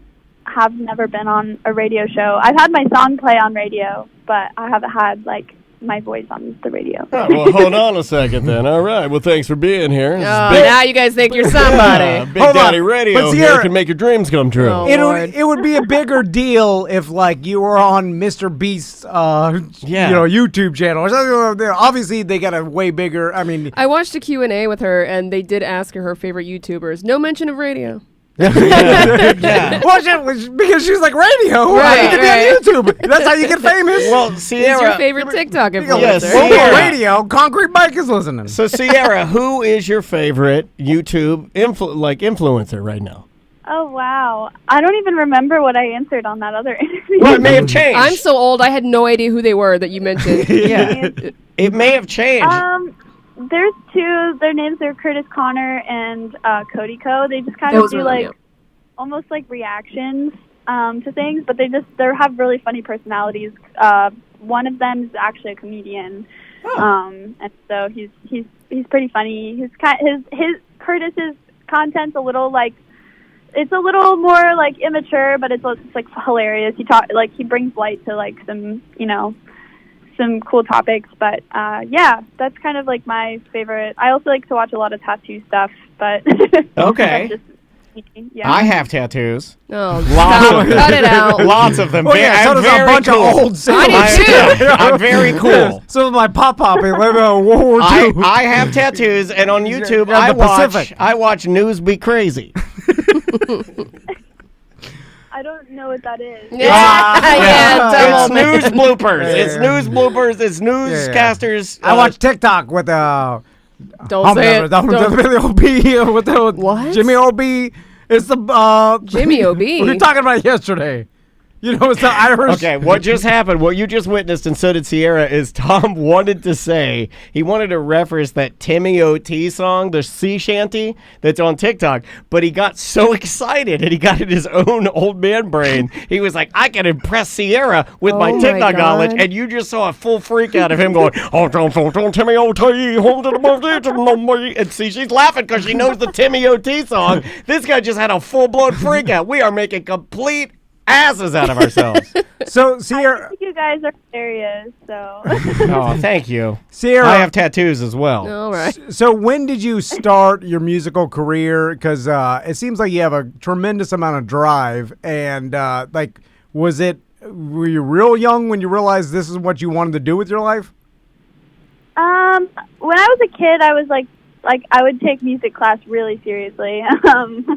have never been on a radio show. I've had my song play on radio, but I haven't had, like, my voice on the radio. Oh, well, hold on a second then. All right. Well, thanks for being here. Now you guys think you're somebody. Big Hold Daddy on. Radio But here Sierra- can make your dreams come true. Oh. It would be a bigger deal if, like, you were on Mr. Beast's YouTube channel or something. Obviously, they got a way bigger. I mean, I watched a Q&A with her, and they did ask her favorite YouTubers. No mention of radio. Yeah. because she's like radio. Right, You can be on YouTube. That's how you get famous. Well, Who's Sierra. your favorite TikTok influencer? Yes. Well, Sierra. radio. Concrete Mike is listening. So, Sierra, who is your favorite YouTube influencer right now? Oh, wow. I don't even remember what I answered on that other interview. Well, it may have changed. I'm so old, I had no idea who they were that you mentioned. Yeah. It may have changed. There's two. Their names are Curtis Connor and Cody Co. They just kind of do almost like reactions to things, but they have really funny personalities. One of them is actually a comedian, and so he's pretty funny. His Curtis's content's a little more like immature, but it's like hilarious. He brings light to like some cool topics, but that's kind of like my favorite. I also like to watch a lot of tattoo stuff, but okay. Yeah. I have tattoos. Oh, Lots stop. of them. Cut it out. Lots of them. Oh, yeah, so I'm does a very bunch cool. of old I do too. I'm very cool. So my pop-pop in World War II. I have tattoos, and on YouTube, I watch News Be Crazy. I don't know what that is. It's news bloopers. It's news bloopers. It's newscasters. I watch TikTok with Don't say it. with What? Jimmy O.B. It's the Jimmy O.B. We were talking about it yesterday. You know, it's the Irish. Okay, what just happened, what you just witnessed, and so did Sierra, is Tom wanted to reference that Timmy O.T. song, the sea shanty, that's on TikTok, but he got so excited and he got in his own old man brain. He was like, I can impress Sierra with my TikTok knowledge, and you just saw a full freak out of him going, oh, don't Timmy O.T., hold it above it, and see, she's laughing because she knows the Timmy O.T. song. This guy just had a full-blown freak out. We are making complete asses out of ourselves. So, I Sierra, think you guys are hilarious. So Oh, thank you. Sierra, I have tattoos as well. All right. so when did you start your musical career? Because it seems like you have a tremendous amount of drive. And like, were you real young when you realized this is what you wanted to do with your life? when I was a kid, I was like I would take music class really seriously,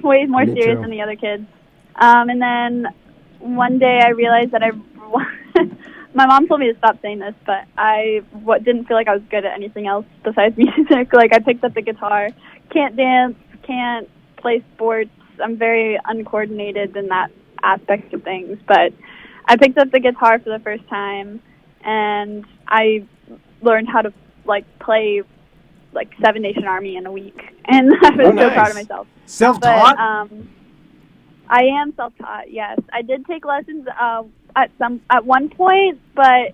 way more serious than the other kids. And then one day I realized that my mom told me to stop saying this, but I didn't feel like I was good at anything else besides music. Like, I picked up the guitar, can't dance, can't play sports. I'm very uncoordinated in that aspect of things, but I picked up the guitar for the first time, and I learned how to play Seven Nation Army in a week, and I was so proud of myself. Self-taught? But, I am self-taught. Yes, I did take lessons at one point, but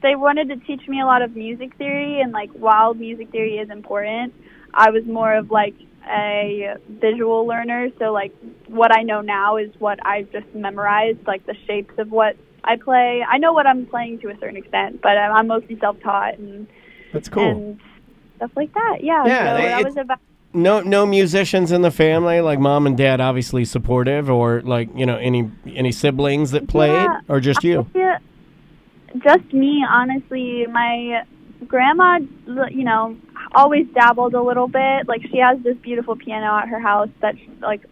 they wanted to teach me a lot of music theory, and while music theory is important, I was more of a visual learner. So what I know now is what I've just memorized, the shapes of what I play. I know what I'm playing to a certain extent, but I'm mostly self-taught and that's cool. And stuff like that. Yeah. Yeah, so that was about. No musicians in the family, like mom and dad obviously supportive, or any siblings that played, or just you? Yeah, just me, honestly. My grandma, always dabbled a little bit. She has this beautiful piano at her house that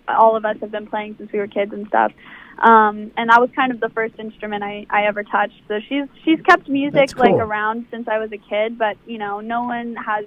all of us have been playing since we were kids and stuff. And that was kind of the first instrument I ever touched. So she's kept music cool. around since I was a kid, but no one has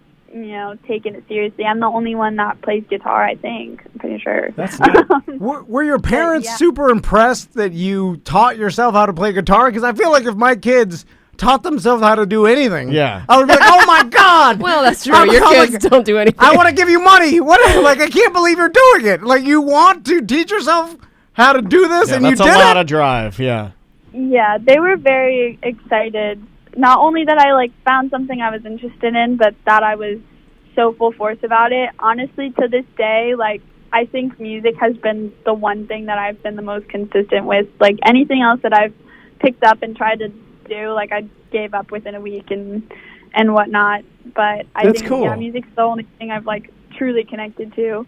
taken it seriously. I'm the only one that plays guitar, I think. I'm pretty sure. That's nice. Were your parents super impressed that you taught yourself how to play guitar? Because I feel like if my kids taught themselves how to do anything, I would be like, oh my God. Well, that's true. Your kids don't do anything. I want to give you money. I can't believe you're doing it. You want to teach yourself how to do this, and you did it? That's a lot of drive, yeah. Yeah, they were very excited. Not only that I found something I was interested in, but that I was so full force about it. Honestly, to this day, I think music has been the one thing that I've been the most consistent with. Anything else that I've picked up and tried to do, I gave up within a week and whatnot. But I think cool. Music's the only thing I've truly connected to.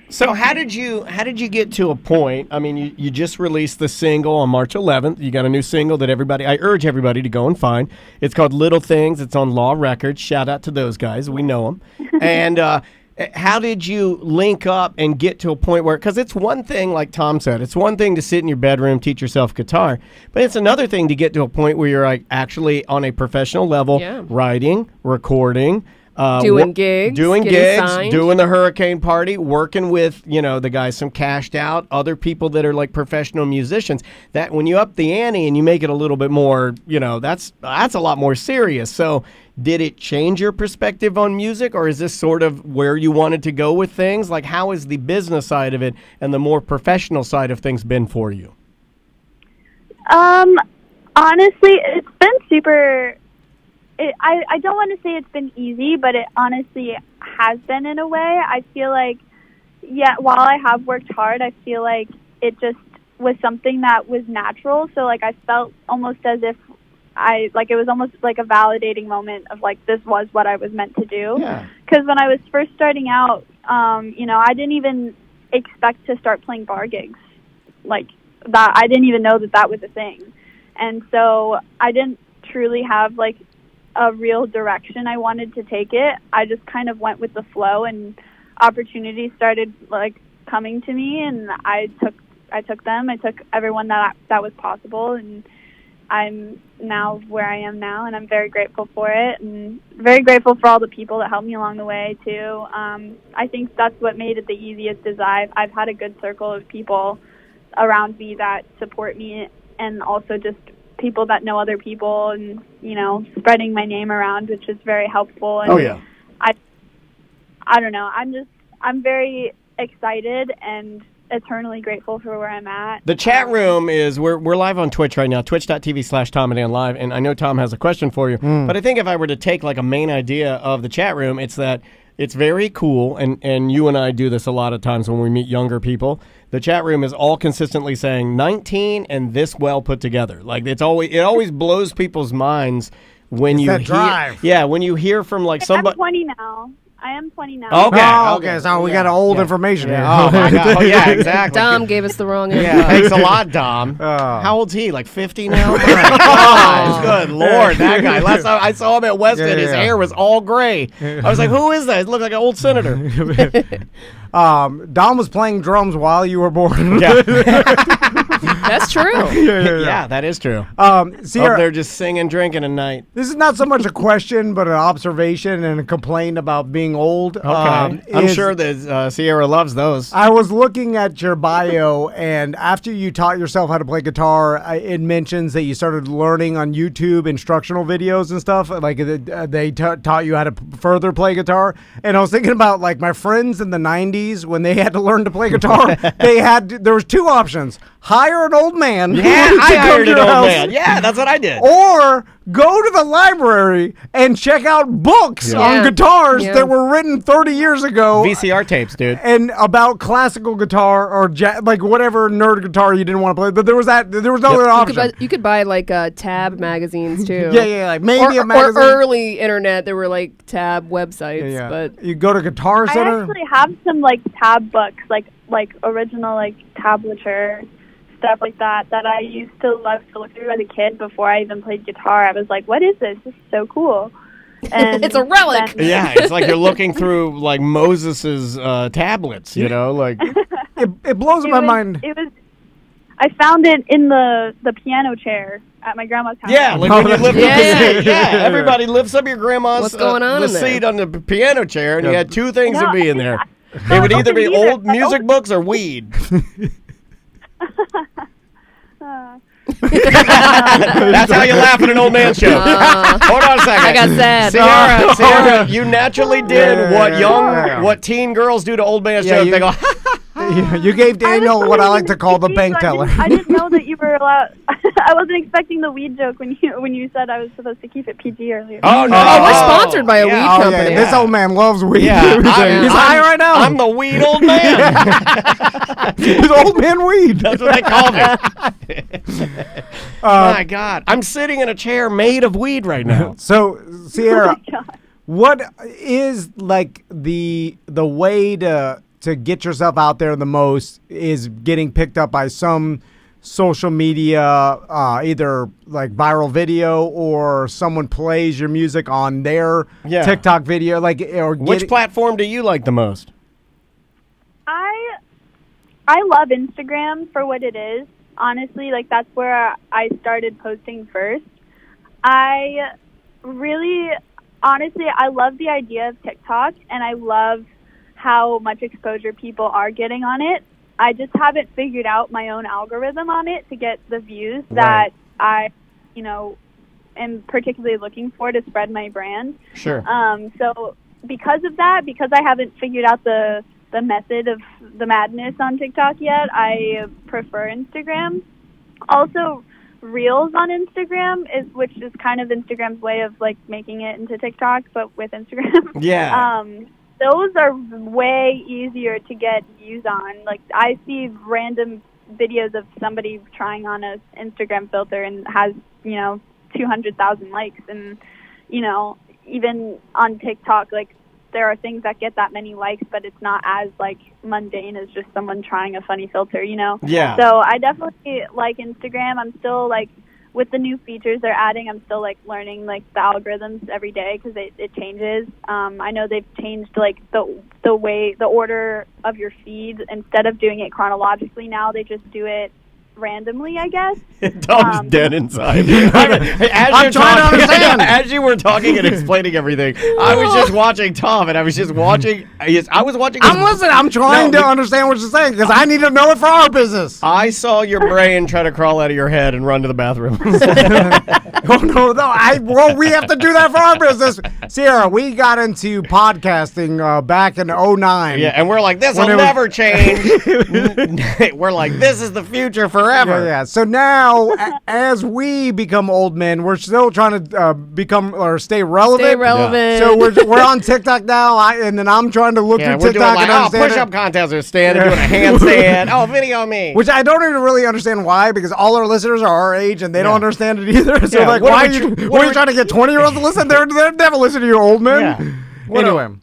So how did you get to a point? I mean, you just released the single on March 11th. You got a new single that I urge everybody to go and find. It's called Little Things. It's on Law Records. Shout out to those guys. We know them. And how did you link up and get to a point where, because it's one thing, like Tom said, it's one thing to sit in your bedroom, teach yourself guitar, but it's another thing to get to a point where you're actually on a professional level, writing, recording, doing gigs, doing the hurricane party, working with the guys some cashed out, other people that are professional musicians. That when you up the ante and you make it a little bit more, that's a lot more serious. So did it change your perspective on music, or is this sort of where you wanted to go with things? How has the business side of it and the more professional side of things been for you? Honestly, it's been super. I don't want to say it's been easy, but it honestly has been in a way. I feel while I have worked hard, I feel like it just was something that was natural. So I felt almost as if it was almost a validating moment of this was what I was meant to do. Because when I was first starting out, I didn't even expect to start playing bar gigs that. I didn't even know that was a thing. And so I didn't truly have a real direction I wanted to take it. I just kind of went with the flow, and opportunities started coming to me, and I took them. I took everyone that was possible, and I'm now where I am now, and I'm very grateful for it, and very grateful for all the people that helped me along the way too. I think that's what made it the easiest, is I've had a good circle of people around me that support me, and also just people that know other people, and spreading my name around, which is very helpful. And I don't know, I'm very excited and eternally grateful for where I'm at. The chat room is we're live on Twitch right now, twitch.tv/Tom and Dan Live, and I know Tom has a question for you, but I think if I were to take a main idea of the chat room, it's that it's very cool, and you and I do this a lot of times when we meet younger people, the chat room is all consistently saying 19 and this well put together. Like it always blows people's minds when you that hear. drive. Yeah, when you hear from like somebody. I'm 20 now. I am 20 now. Okay. So we got old information here. Oh my God. Oh yeah, exactly. Dom gave us the wrong info. Yeah, thanks a lot, Dom. How old's he? Like 50 now? My gosh, good Lord, that guy. Last time I saw him at Weston, his hair was all gray. I was like, who is that? He looked like an old senator. Dom was playing drums while you were born. Yeah. That's true. Yeah, that is true. Sierra, they're just singing, drinking at night. this is not so much a question, but an observation and a complaint about being old. Okay. I'm sure that Sierra loves those. I was looking at your bio, and after you taught yourself how to play guitar, it mentions that you started learning on YouTube instructional videos and stuff. Like they taught you how to further play guitar. And I was thinking about like my friends in the 90s when they had to learn to play guitar. There was two options: hire an old man. Yeah, to I come hired to an your old house, man. Yeah, that's what I did. or go to the library and check out books on guitars that were written 30 years ago. VCR tapes, dude. And about classical guitar or like whatever nerd guitar you didn't want to play. But there was no other option. You could buy like Tab magazines too. Yeah, like maybe a magazine. Or early internet, there were like Tab websites. Yeah. But You go to Guitar Center. I actually have some like tab books, like original like tablature stuff like that I used to love to look through as a kid before I even played guitar. I was like, what is this? This is so cool. And it's a relic. Yeah, it's like you're looking through like Moses's tablets, you know, like It blows my mind. I found it in the piano chair at my grandma's house. yeah, like when you lift Yeah. everybody lifts up your grandma's What's going on the in there? seat on the piano chair, and you had two things No, to be in there. I It would either be don't either. old music books or weed. That's how you laugh at an old man show. Hold on a second. I got sad. Sierra, you naturally did what teen girls do to old man shows. They go, You gave Daniel what I like to call the bank teller. I didn't know that you were allowed. I wasn't expecting the weed joke when you said I was supposed to keep it PG earlier. oh no. Oh, we're sponsored by a weed company. This old man loves weed. Yeah, He's high right now. I'm the weed old man. He's old man weed. That's what they call me. My God, I'm sitting in a chair made of weed right now. So, Sierra, Oh my God. what is like the way to get yourself out there the most is getting picked up by some social media, either like viral video or someone plays your music on their TikTok video, Which platform do you like the most? I love Instagram for what it is. Honestly, like that's where I started posting first. I love the idea of TikTok, and I love how much exposure people are getting on it. I just haven't figured out my own algorithm on it to get the views that I, am particularly looking for to spread my brand. Sure. So because of that, because I haven't figured out the method of the madness on TikTok yet, I prefer Instagram. Also, Reels on Instagram which is kind of Instagram's way of like making it into TikTok, but with Instagram. Yeah. Those are way easier to get views on. Like I see random videos of somebody trying on a Instagram filter and has 200,000 likes, and even on TikTok, like there are things that get that many likes, but it's not as like mundane as just someone trying a funny filter, Yeah. So I definitely like Instagram. I'm still like, with the new features they're adding, I'm still like learning like the algorithms every day because it changes. I know they've changed like the order of your feed. Instead of doing it chronologically, now they just do it randomly, I guess. Tom's dead inside. I'm trying to understand. As you were talking and explaining everything, I was just watching Tom, and I was just watching. I was watching. I'm listening. I'm trying to understand what you're saying because I need to know it for our business. I saw your brain try to crawl out of your head and run to the bathroom. Oh no! Well, we have to do that for our business. Sierra, we got into podcasting back in 2009. Yeah, and we're like, this will never change. We're like, this is the future for forever. Yeah. So now, as we become old men, we're still trying to become or stay relevant. Stay relevant. So we're on TikTok now, and then I'm trying to look Yeah, through we're doing TikTok like, and understand push-up it. contest or standing, doing a handstand. Oh, video me. Which I don't even really understand why, because all our listeners are our age and they don't understand it either. So Yeah, like, what why are are we you, tr- what are you trying to get 20-year-olds to listen? They're never listen to you old men. Yeah. Anyway,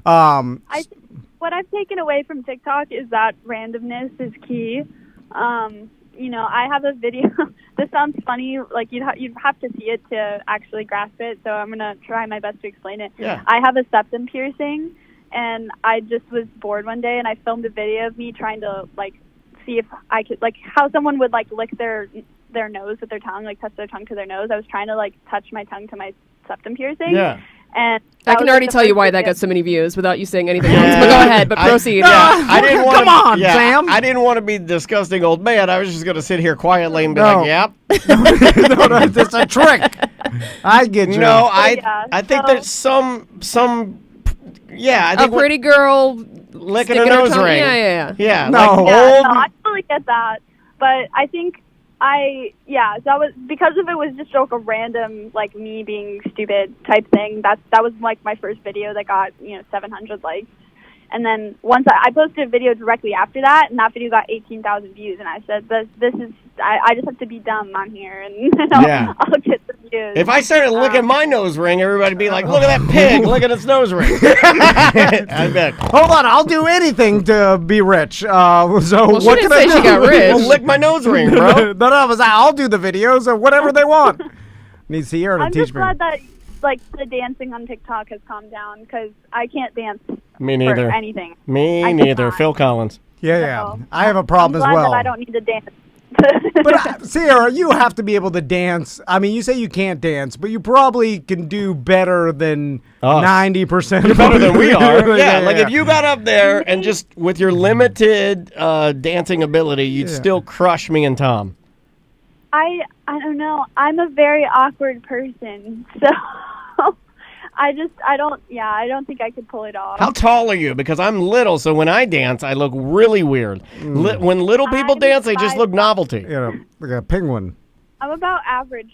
I think what I've taken away from TikTok is that randomness is key. I have a video. This sounds funny. Like you'd have to see it to actually grasp it. So I'm gonna try my best to explain it. Yeah. I have a septum piercing, and I just was bored one day, and I filmed a video of me trying to see if I could how someone would lick their nose with their tongue, touch their tongue to their nose. I was trying to touch my tongue to my septum piercing. Yeah. And I can already tell you why that got so many views without you saying anything else. But go ahead, but proceed. I didn't want Come on, Sam. I didn't want to be disgusting old man. I was just going to sit here quietly and be like, yep. no, it's a trick. I get you. No, yeah, I think so- there's some. Yeah, I A think pretty girl licking a sticking her nose tongue- ring. Yeah. Yeah, No. like Yeah, old. no, I totally get that. But I think so that was because of it was just like a random me being stupid type thing. That was my first video that got 700 likes, and then once I posted a video directly after that, and that video got 18,000 views, and I said this is I just have to be dumb on here, and I'll get the views. If I started licking my nose ring, everybody'd be like, "Look at that pig licking its nose ring." I bet. Hold on, I'll do anything to be rich. So Well, she what didn't can I say do? she got rich. Well, lick my nose ring, bro. No, I was like, I'll do the videos of whatever they want. Need Sierra to I'm teach just me. glad that the dancing on TikTok has calmed down because I can't dance Me neither. for anything. Me I neither. cannot. Phil Collins. Yeah. So, I have a problem I'm as glad well. that I don't need to dance. But Sierra, you have to be able to dance. I mean, you say you can't dance, but you probably can do better than Us. 90%. You're better than we are. Yeah, yeah. like if you got up there and just with your limited dancing ability, you'd still crush me and Tom. I don't know. I'm a very awkward person, so I don't think I could pull it off. How tall are you? Because I'm little, so when I dance, I look really weird. When little people I'm dance, they just look 5'5". novelty. You know, like a penguin. I'm about average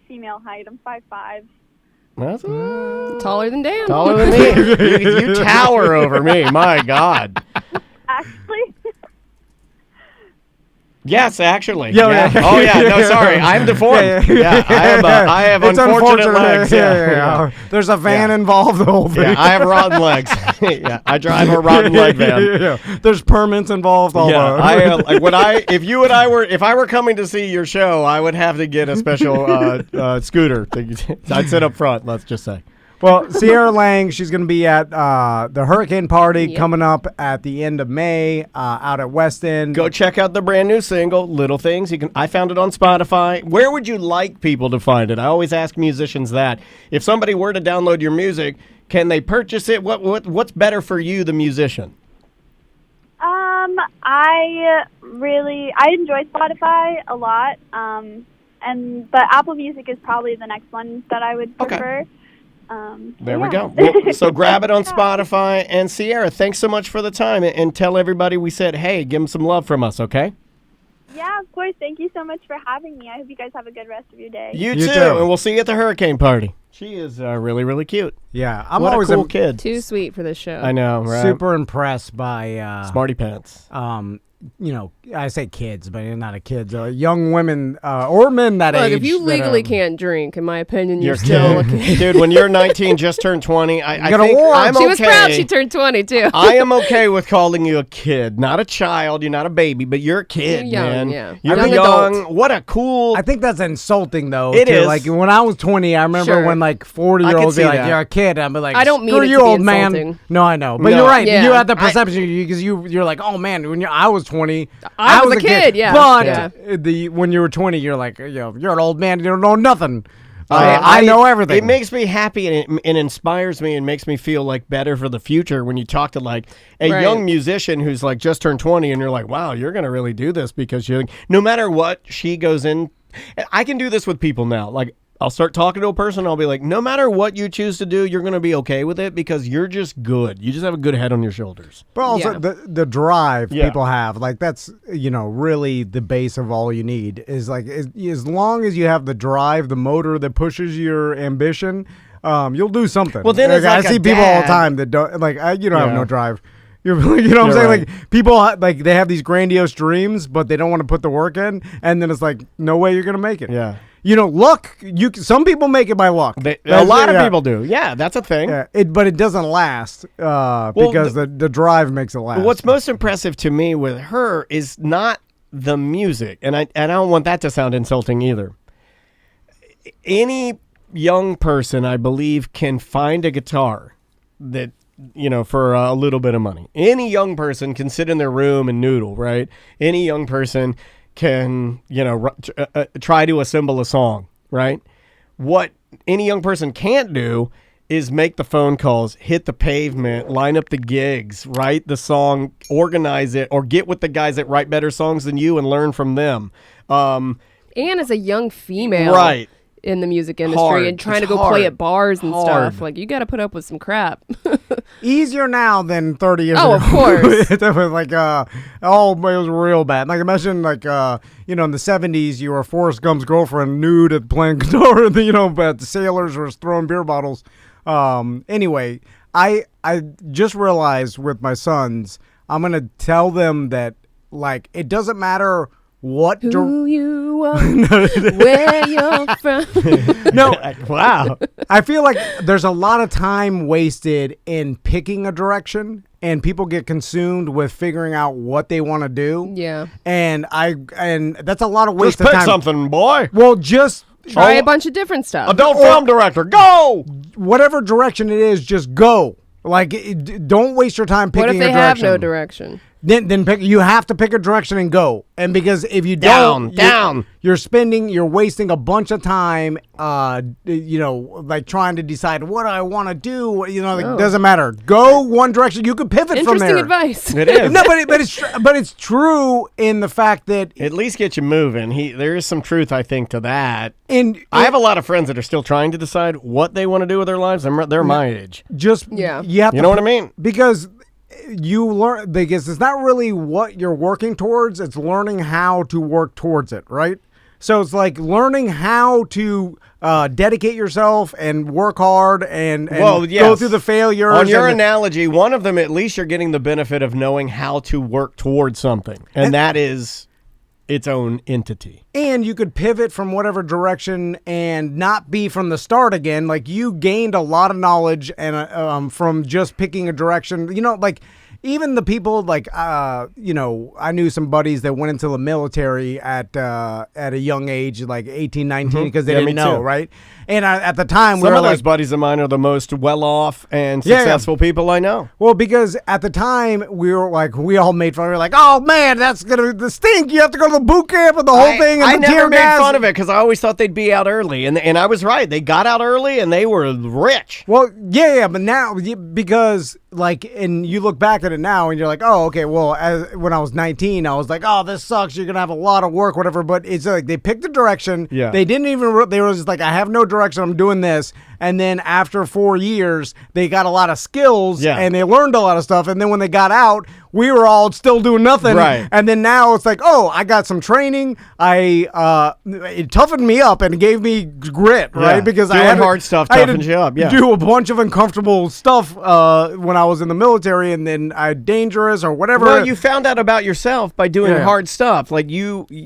female height. I'm 5'5". That's Taller than Dan. taller than me. You tower over me. My God. Actually, Yes, actually. Yeah. Oh yeah. No, sorry. I'm deformed. Yeah. I have It's unfortunate unfortunate. legs. Yeah. There's a van involved. The whole thing. Yeah, I have rotten legs. Yeah, I drive a rotten leg van. Yeah. There's permits involved. All Yeah, the- I like if I were coming to see your show, I would have to get a special scooter. I'd sit up front. Let's just say. Well, Sierra Lang, she's going to be at the Hurricane Party Yep. coming up at the end of May out at West End. Go check out the brand new single, "Little Things." I found it on Spotify. Where would you like people to find it? I always ask musicians that. If somebody were to download your music, can they purchase it? What's better for you, the musician? I enjoy Spotify a lot. But Apple Music is probably the next one that I would prefer. There we go. Well, so grab it on Spotify. And Sierra, thanks so much for the time. And tell everybody we said, hey, give them some love from us, okay? Yeah, of course. Thank you so much for having me. I hope you guys have a good rest of your day. You You too. too. And we'll see you at the Hurricane Party. She is really, really cute. Yeah, I'm What always a cool kid. Too sweet for this show. I know, right? super impressed by Smarty pants. I say kids, but you're not a kid. Young women or men that Look, age. if you that, legally can't drink, in my opinion, you're You're still a kid. Dude, when you're 19, just turned 20, I got a think award. I'm She okay. was proud she turned 20, too. I am okay with calling you a kid, not a child. You're not a baby, but you're a kid, You're young, man. yeah. You're Young young. adult. What a cool. I think that's insulting, though. It to, is. Like when I was 20, I remember Sure. when like I 40-year-olds could be see like, that. "You're a kid." I'm like, I don't mean "Screw it to you, be old man." insulting. No, I know, but No. you're right. Yeah. You had that perception because you're like, "Oh man," when I was 20, I was a kid, yeah. But Yeah. when you were 20, you're like, you're an old man. You don't know nothing. I know everything. It makes me happy and it inspires me and makes me feel like better for the future when you talk to like a Right. young musician who's like just turned 20 and you're like, wow, you're going to really do this because no matter what she goes in. I can do this with people now. Like I'll start talking to a person. I'll be like, no matter what you choose to do, you're going to be okay with it because you're just good. You just have a good head on your shoulders. But also the drive Yeah. people have, like that's, really the base of all you need is like, as long as you have the drive, the motor that pushes your ambition, you'll do something. Well, then like, it's like I see a people all the dad. time that don't, like, you don't have Yeah. no drive. You know what I'm You're saying? right. Like people like they have these grandiose dreams, but they don't want to put the work in, and then it's like no way you're gonna make it. Yeah. Luck. Some people make it by luck. A lot of people do. Yeah, that's a thing. Yeah, but it doesn't last because the drive makes it last. What's most impressive to me with her is not the music, and I don't want that to sound insulting either. Any young person, I believe, can find a guitar that, for a little bit of money. Any young person can sit in their room and noodle, right? Any young person can, try to assemble a song, right? What any young person can't do is make the phone calls, hit the pavement, line up the gigs, write the song, organize it, or get with the guys that write better songs than you and learn from them. And as a young female. Right. In the music industry Hard. and trying It's to go hard. play at bars and Hard. stuff. Like, you got to put up with some crap. Easier now than 30 years Oh, ago. of course. It was like, it was real bad. Like, imagine, like, in the 70s, you were Forrest Gump's girlfriend nude at playing guitar, but the sailors were throwing beer bottles. Anyway, I just realized with my sons, I'm going to tell them that, like, it doesn't matter what Who you are, where you're from. No, Wow. I feel like there's a lot of time wasted in picking a direction, and people get consumed with figuring out what they want to do. Yeah. And that's a lot of Just waste of pick time. something, boy. Well, just Try a bunch of different stuff. Adult film director, go! whatever direction it is, just go. Like, don't waste your time picking What if they a have direction. no direction? Then pick. You have to pick a direction and go. And because if you don't, Down. you're wasting a bunch of time. Like trying to decide what I want to do. It doesn't matter. Go one direction. You can pivot from there. Interesting advice. It is. No, but it's true in the fact that At least get you moving. There is some truth, I think, to that. I I have a lot of friends that are still trying to decide what they want to do with their lives. They're my age. just Yeah. you have You to know what I mean? because you learn because it's not really what you're working towards, it's learning how to work towards it, right? So it's like learning how to dedicate yourself and work hard and Well, go yes. through the failures. On your and analogy, one of them, at least you're getting the benefit of knowing how to work towards something. And that is its own entity. and you could pivot from whatever direction and not be from the start again. Like you gained a lot of knowledge and from just picking a direction. Like even the people like I knew some buddies that went into the military at a young age, like 18, 19, because they Yeah, didn't me know, too. right? And at the time we Some were of those like, buddies of mine are the most well-off and Yeah, yeah. successful people I know. well, because at the time we were like, we all made fun. We were like, oh man, that's gonna be the stink. You have to go to the boot camp and the whole thing. And I the never tear made gas. fun of it because I always thought they'd be out early. And I was right. They got out early and they were rich. Well, yeah, but now because and you look back at it now and you're like, oh, okay. Well, when I was 19, I was like, oh, this sucks. You're gonna have a lot of work, whatever. But it's like they picked a direction. Yeah. They didn't even. They were just like, I have no direction. I'm doing this. And then after 4 years, they got a lot of skills. Yeah. And they learned a lot of stuff. And then when they got out, we were all still doing nothing. Right. And then now it's like, oh, I got some training. It toughened me up and gave me grit, right? Yeah. Because Doing I had to- hard stuff I had to toughens you up, yeah. Do a bunch of uncomfortable stuff when I was in the military, and then dangerous or whatever. Well, you found out about yourself by doing Yeah. hard stuff. Like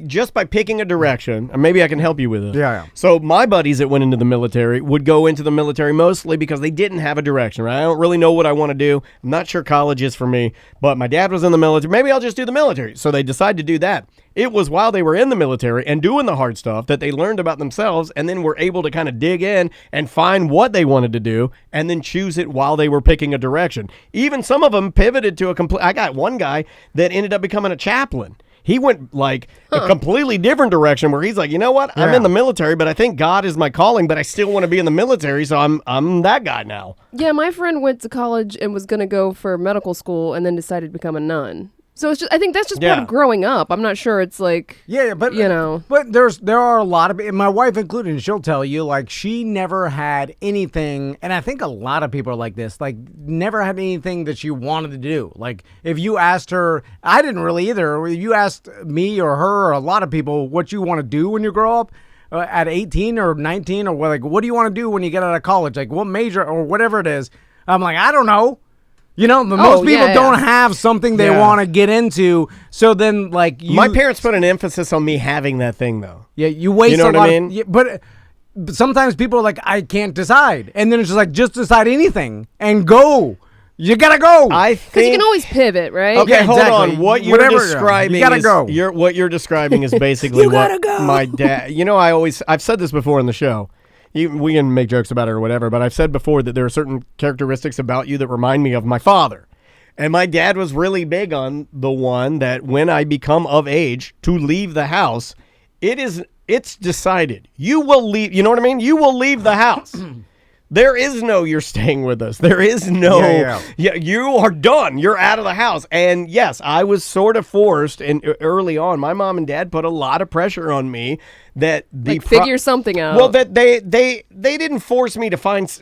just by picking a direction, and maybe I can help you with it. Yeah. So my buddies that went into the military would go into the military mostly because they didn't have a direction, right? I don't really know what I want to do. I'm not sure college is for me, but my dad was in the military. Maybe I'll just do the military. So they decided to do that. It was while they were in the military and doing the hard stuff that they learned about themselves and then were able to kind of dig in and find what they wanted to do and then choose it while they were picking a direction. Even some of them pivoted to I got one guy that ended up becoming a chaplain. He went like a completely different direction where he's like, you know what? I'm Yeah. in the military, but I think God is my calling, but I still want to be in the military, so I'm that guy now. Yeah, my friend went to college and was going to go for medical school and then decided to become a nun. So it's just, I think that's just part of growing up. I'm not sure it's like, but you know. But there are a lot of, my wife included, and she'll tell you, like, she never had anything, and I think a lot of people are like this, like, never had anything that she wanted to do. Like, if you asked her, I didn't really either, if you asked me or her or a lot of people what you want to do when you grow up, at 18 or 19, or like, what do you want to do when you get out of college? Like, what major or whatever it is. I'm like, I don't know. You know, most people don't have something they want to get into. So then, like, my parents put an emphasis on me having that thing, though. Yeah, you waste a lot. I mean? But sometimes people are like, I can't decide. And then it's just like, just decide anything and go. You gotta go. I think because you can always pivot, right? Okay, hold on. What you're describing, you gotta go. What you're describing is basically what my dad. You know, I've said this before in the show. We can make jokes about it or whatever, but I've said before that there are certain characteristics about you that remind me of my father. And my dad was really big on the one that when I become of age to leave the house, it's decided. You will leave. You know what I mean? You will leave the house. There is no you're staying with us. There is no you are done. You're out of the house. And yes, I was sort of forced, and early on, my mom and dad put a lot of pressure on me that figure something out. Well, that they didn't force me to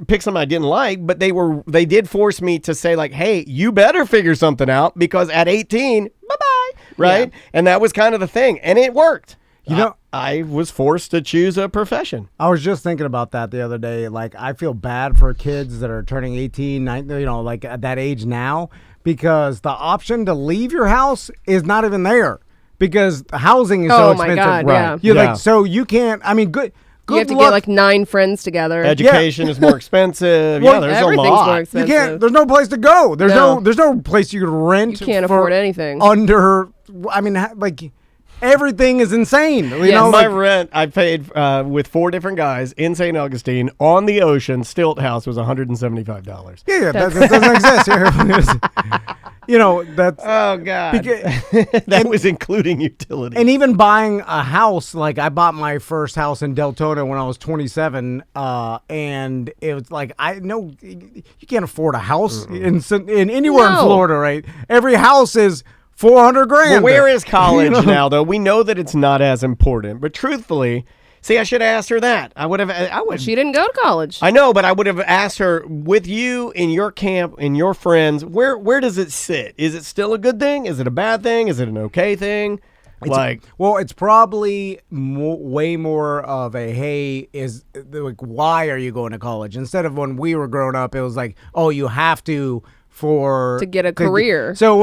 pick something I didn't like, but they did force me to say, like, hey, you better figure something out because at 18, bye-bye, right? Yeah. And that was kind of the thing, and it worked. You know, I was forced to choose a profession. I was just thinking about that the other day. Like, I feel bad for kids that are turning 18, 19, you know, like at that age now, because the option to leave your house is not even there because housing is so expensive. God, right. You're like, so you can't, I mean, good you have to luck. get like 9 friends together. Education is more expensive. Well, there's everything's a lot. more expensive. You can't, there's no place to go. There's no place you could rent. You can't afford anything. I mean, like, everything is insane. You know, my rent I paid with 4 different guys in St. Augustine on the ocean. Stilt house was $175. Yeah, that doesn't exist here. You know, that's oh god, that was including utilities. And even buying a house, like I bought my first house in Deltona when I was 27, and it was like I know you can't afford a house in anywhere in Florida, right? Every house is $400,000. Well, where is college now, though? We know that it's not as important. But truthfully, see, I should have asked her that. She didn't go to college. I know, but I would have asked her, with you in your camp and your friends, where does it sit? Is it still a good thing? Is it a bad thing? Is it an okay thing? It's probably way more of a, hey, why are you going to college? Instead of when we were growing up, it was like, oh, you have to get a career. So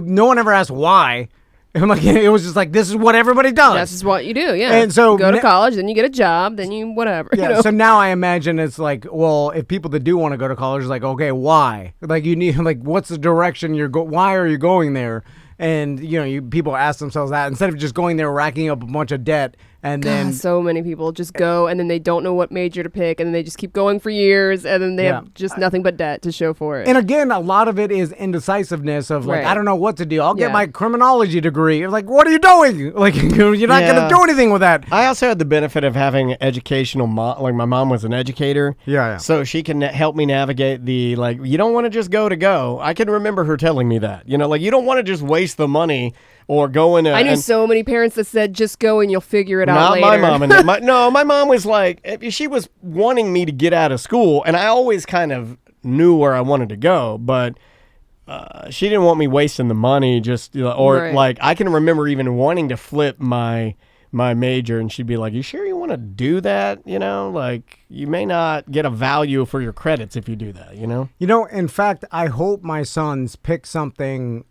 no one ever asked why. It was just like, this is what everybody does. This is what you do, yeah. And so you go to college, then you get a job, then you whatever. Yeah. You know? So now I imagine it's like, well, if people that do want to go to college, it's like, okay, why? Like you need, like, what's the direction why are you going there? And people ask themselves that instead of just going there racking up a bunch of debt. And then so many people just go and then they don't know what major to pick and then they just keep going for years and then they have just nothing but debt to show for it. And again, a lot of it is indecisiveness of like, I don't know what to do. I'll get my criminology degree. Like, what are you doing? Like, you're not going to do anything with that. I also had the benefit of having educational like my mom was an educator. Yeah. So she can help me navigate the, like, you don't want to just go to go. I can remember her telling me that, like, you don't want to just waste the money or go in. I knew so many parents that said, just go and you'll figure it out later. Not my mom. My mom was like, she was wanting me to get out of school, and I always kind of knew where I wanted to go, but she didn't want me wasting the money like, I can remember even wanting to flip my major, and she'd be like, you sure you want to do that? Like, you may not get a value for your credits if you do that, in fact, I hope my sons pick something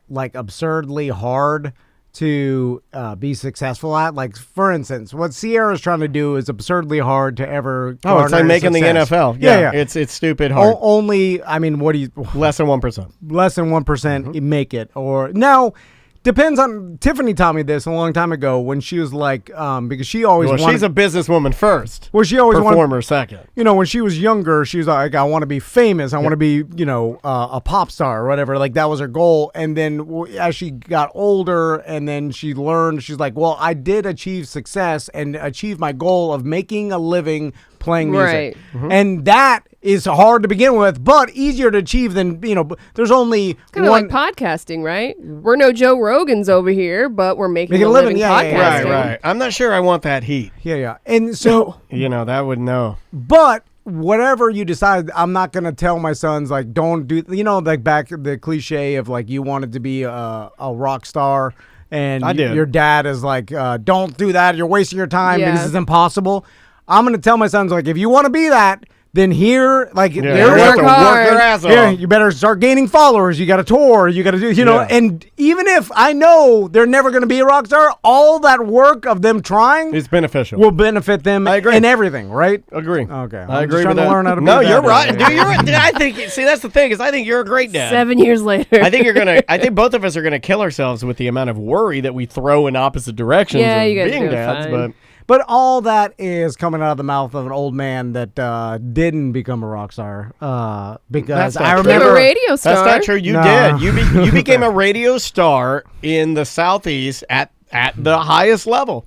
like absurdly hard to be successful at. Like, for instance, what Sierra's trying to do is absurdly hard to ever it's like making success. The NFL. Yeah. It's stupid hard. Only, I mean, what do you... Less than 1%. Less than 1% you make it. Or now... Depends on. Tiffany taught me this a long time ago when she was like, because she always. Well, she's a businesswoman first. Well, she always performer second. When she was younger, she was like, I want to be famous. I want to be, a pop star or whatever. Like, that was her goal. And then as she got older, and then she learned, she's like, well, I did achieve success and achieve my goal of making a living playing music. Right. And that is hard to begin with, but easier to achieve than, there's only Kind of one. like podcasting, right? We're no Joe Rogans over here, but we're making a living, living yeah, yeah, podcasting. yeah. Right. I'm not sure I want that heat. Yeah. And so, That would know. but whatever you decide, I'm not going to tell my sons, like, don't do, like back the cliche of like, you wanted to be a rock star. And I did. Your dad is like, don't do that. You're wasting your time. Yeah. This is impossible. I'm going to tell my sons, like, if you want to be that, then here, like, You there's have work to work hard. your ass off. yeah, you better start gaining followers. You got to tour. You got to do, Yeah. and even if I know they're never going to be a rock star, all that work of them trying It's beneficial. will benefit them I agree. in everything, right? Agree. Okay. I I'm agree just trying with to that. learn how to be No, a dad you're right. today. Dude, you're right. I think, see, that's the thing, is I think you're a great dad. 7 years later. I think both of us are gonna kill ourselves with the amount of worry that we throw in opposite directions Yeah, of you guys are being doing dads. fine. But all that is coming out of the mouth of an old man that didn't become a rock star. Because That's not I true. Became remember a radio star. That's not true. You No. did. You became a radio star in the Southeast at the highest level.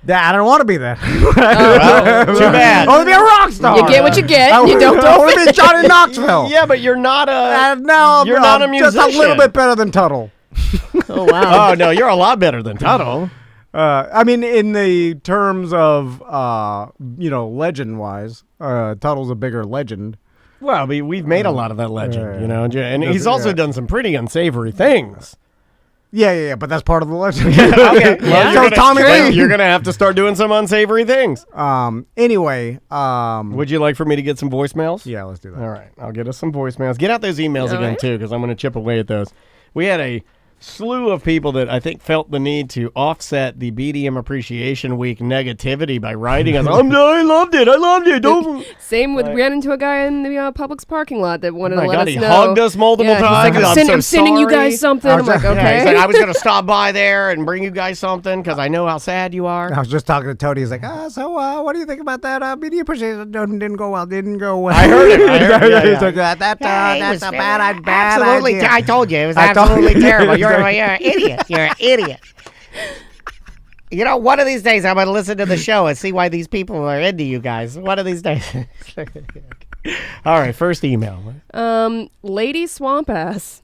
that I don't want to be that. Well, too bad. I want to be a rock star. You get what you get. I You don't I want to be Johnny Knoxville. Yeah, but you're not No, you're not a musician. Just a little bit better than Tuttle. Oh, wow. Oh no, you're a lot better than Tuttle. I mean, in the terms of, legend-wise, Tuttle's a bigger legend. Well, we've made a lot of that legend, and he's Yeah. also done some pretty unsavory things. Yeah, but that's part of the legend. Okay, Yeah. So Tommy Lee. You're gonna have to start doing some unsavory things. Anyway, Would you like for me to get some voicemails? yeah, let's do that. All right, I'll get us some voicemails. Get out those emails All again right. too, because I'm going to chip away at those. We had a slew of people that I think felt the need to offset the BDM Appreciation Week negativity by writing us. I loved it. Don't. Same with, ran into a guy in the Publix parking lot that wanted Oh my to let God, us he know. hugged us multiple Yeah, he's times. like, I'm so I'm sending you sorry. guys something. I'm like, Yeah, okay. Yeah, he's like, I was going to stop by there and bring you guys something because I know how sad you are. I was just talking to Tony. He's like, what do you think about that? Media appreciation didn't go well. I heard it. Yeah. He's like, that's a bad Absolutely, idea. I told you it was I told absolutely you. terrible. You're an idiot. You're an idiot. One of these days I'm gonna listen to the show and see why these people are into you guys. One of these days. All right, first email. Lady Swamp Ass.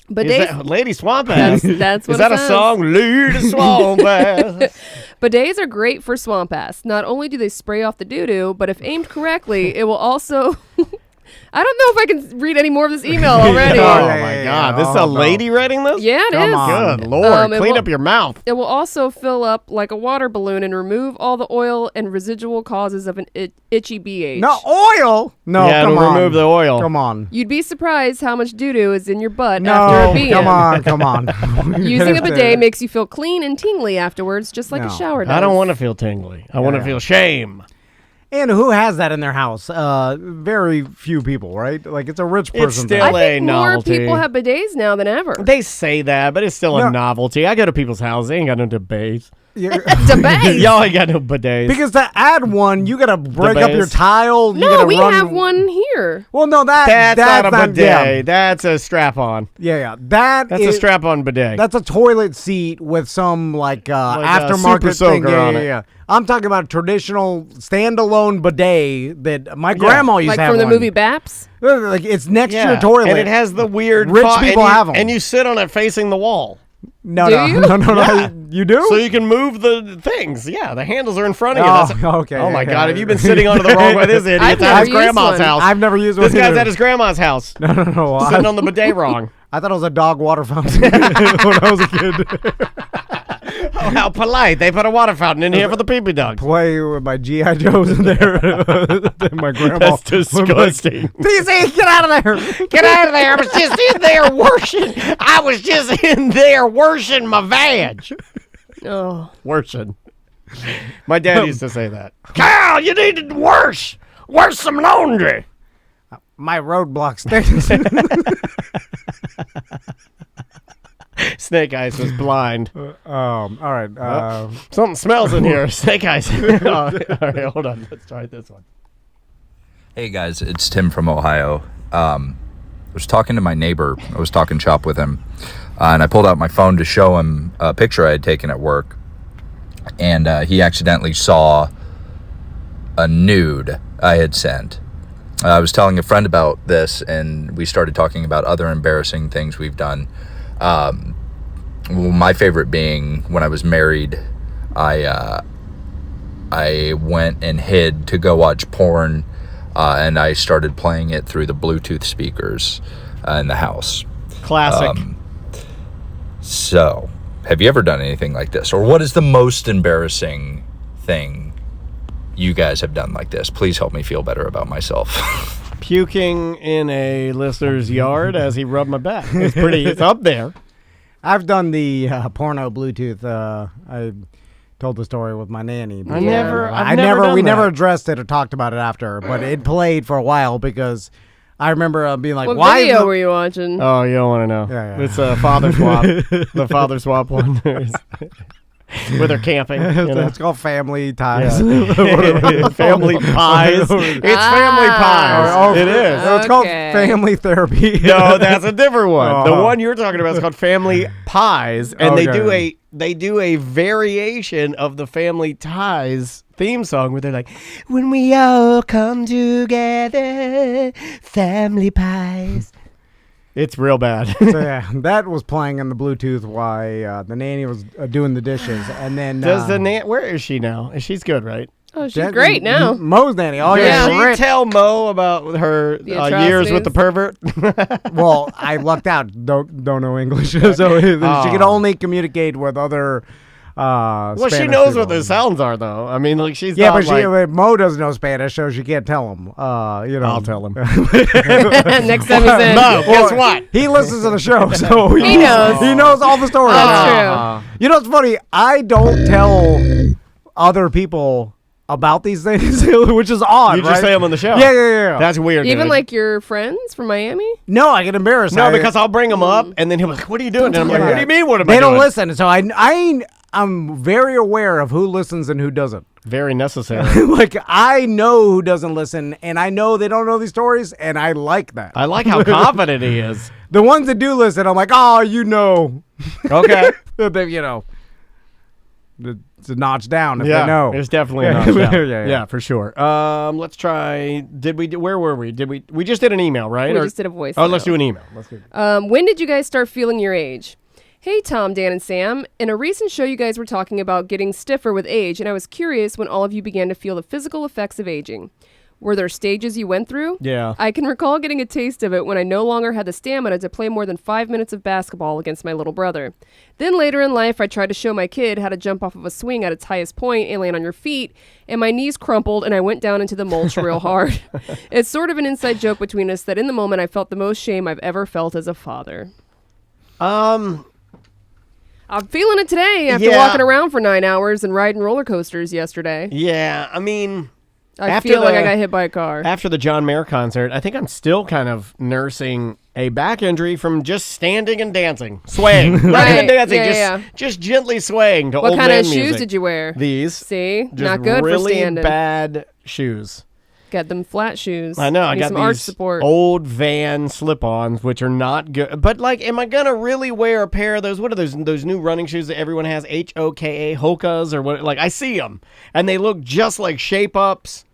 Is Bidets, that Lady Swamp Ass? that's what Is that it a says. song? Lady Swamp Ass. Bidets are great for swamp ass. Not only do they spray off the doo-doo, but if aimed correctly, it will also... I don't know if I can read any more of this email already. Oh, Yeah, my yeah, God. yeah. This is a Oh, no. lady writing this? Yeah, it is. Come on. Good Lord. It Clean will- up your mouth. It will also fill up like a water balloon and remove all the oil and residual causes of an itchy BH. No, oil? No, Yeah, come it'll on. remove the oil. Come on. You'd be surprised how much doo-doo is in your butt No, after a BM. come on. Using a bidet makes you feel clean and tingly afterwards, just like No. a shower does. I don't want to feel tingly. I want to feel shame. And who has that in their house? Very few people, right? Like, it's a rich It's person still thing. I think a more novelty. people have bidets now than ever. They say that, but it's still No. a novelty. I go to people's houses. They ain't got no bidets. Debate. Y'all ain't got no bidets. Because to add one, you got to break up base. your tile. you No, gotta we run, have one here. Well, no, that's not a bidet. Yeah, That's a strap-on. yeah. That's a is- strap-on bidet. That's a toilet seat with some like a aftermarket super thing. soaker on it. Yeah. I'm talking about a traditional standalone bidet that my grandma used Like to have from the one. movie Baps. Like it's next to your toilet. And it has the weird... Rich and people you- have 'em. And you sit on it facing the wall. no, Do no, you? no. Yeah. You do? So you can move the things. Yeah, the handles are in front of you. Oh, That's okay, Oh, my yeah. God. Have you been sitting onto the wrong way? This idiot's I've at never his used grandma's one. house. I've never used one. This guy's either. at his grandma's house. No. Sitting on the bidet wrong. I thought it was a dog water fountain when I was a kid. Oh, how polite. They put a water fountain in here for the pee-pee dog. Play with my G.I. Joes in there. My grandma. That's disgusting. PC, get out of there. Get out of there. I was just in there washing. I was just in there washing my vag. Oh. Worshing. My dad used to say that. Kyle, you need to wash. Wash some laundry. My roadblock stinks. Snake Eyes was blind. All right. Something smells in here. Snake Eyes. Oh, all right, hold on. Let's try this one. Hey guys, it's Tim from Ohio. I was talking to my neighbor. I was talking shop with him, and I pulled out my phone to show him a picture I had taken at work, and he accidentally saw a nude I had sent. I was telling a friend about this, and we started talking about other embarrassing things we've done. My favorite being when I was married, I went and hid to go watch porn, and I started playing it through the Bluetooth speakers in the house. Classic. So, have you ever done anything like this? Or what is the most embarrassing thing you guys have done like this? Please help me feel better about myself. Puking in a listener's yard as he rubbed my back. It's up there. I've done the porno Bluetooth. I told the story with my nanny. We never addressed it or talked about it after, but it played for a while because I remember being like, what "Why video were you watching?" Oh, you don't want to know. Yeah. It's a father swap. The father swap one. Where they're camping. It's called Family Ties. Yeah. Family Pies. It's Family Pies. It is. So it's called Family Therapy. No, that's a different one. The one you're talking about is called Family Pies, and they do a variation of the Family Ties theme song where they're like, "When we all come together, family pies." It's real bad. So yeah, that was playing on the Bluetooth while the nanny was doing the dishes, and then where is she now? She's good, right? Oh, she's great now. Mo's nanny. Oh yeah. yeah. Did she tell Mo about her years with the pervert? Well, I lucked out. Don't know English, so she can only communicate with other. Well, Spanish she knows people. what the sounds are, though. I mean, like she's but not Mo doesn't know Spanish, so she can't tell him. I'll tell him. Next time he's in. Mo, guess what? He listens to the show, so he knows. He knows all the stories. That's true. You know what's funny? I don't tell other people about these things, which is odd. You just say them on the show. Yeah. That's weird. Even dude. like your friends from Miami? No, I get embarrassed. No, because I'll bring them up, and then he'll be like, "What are you doing?" And I'm like, "What do you mean? What am I They doing?" don't listen, so I'm very aware of who listens and who doesn't. Very necessary. Like, I know who doesn't listen, and I know they don't know these stories, and I like that. I like how confident he is. The ones that do listen, I'm like, oh, you know. Okay. It's a notch down if they know. It's definitely a notch down. Yeah. For sure. Let's try. Where were we? We just did an email, right? We just did a voice. Oh, let's do an email. Let's do when did you guys start feeling your age? Hey, Tom, Dan, and Sam. In a recent show, you guys were talking about getting stiffer with age, and I was curious when all of you began to feel the physical effects of aging. Were there stages you went through? Yeah. I can recall getting a taste of it when I no longer had the stamina to play more than 5 minutes of basketball against my little brother. Then later in life, I tried to show my kid how to jump off of a swing at its highest point and land on your feet, and my knees crumpled and I went down into the mulch real hard. It's sort of an inside joke between us that in the moment I felt the most shame I've ever felt as a father. I'm feeling it today after walking around for 9 hours and riding roller coasters yesterday. Yeah, I mean, I feel like I got hit by a car. After the John Mayer concert, I think I'm still kind of nursing a back injury from just standing and dancing. Swaying. Not even dancing, just gently swaying to what old kind man of shoes music. did you wear? These. See? Just Not good really for standing. Bad shoes. Got them flat shoes. I know. I Need got some arch these support. old Van slip-ons, which are not good. But like, am I gonna really wear a pair of those? What are those new running shoes that everyone has? HOKA, Hokas, or what? Like, I see them, and they look just like Shape-Ups.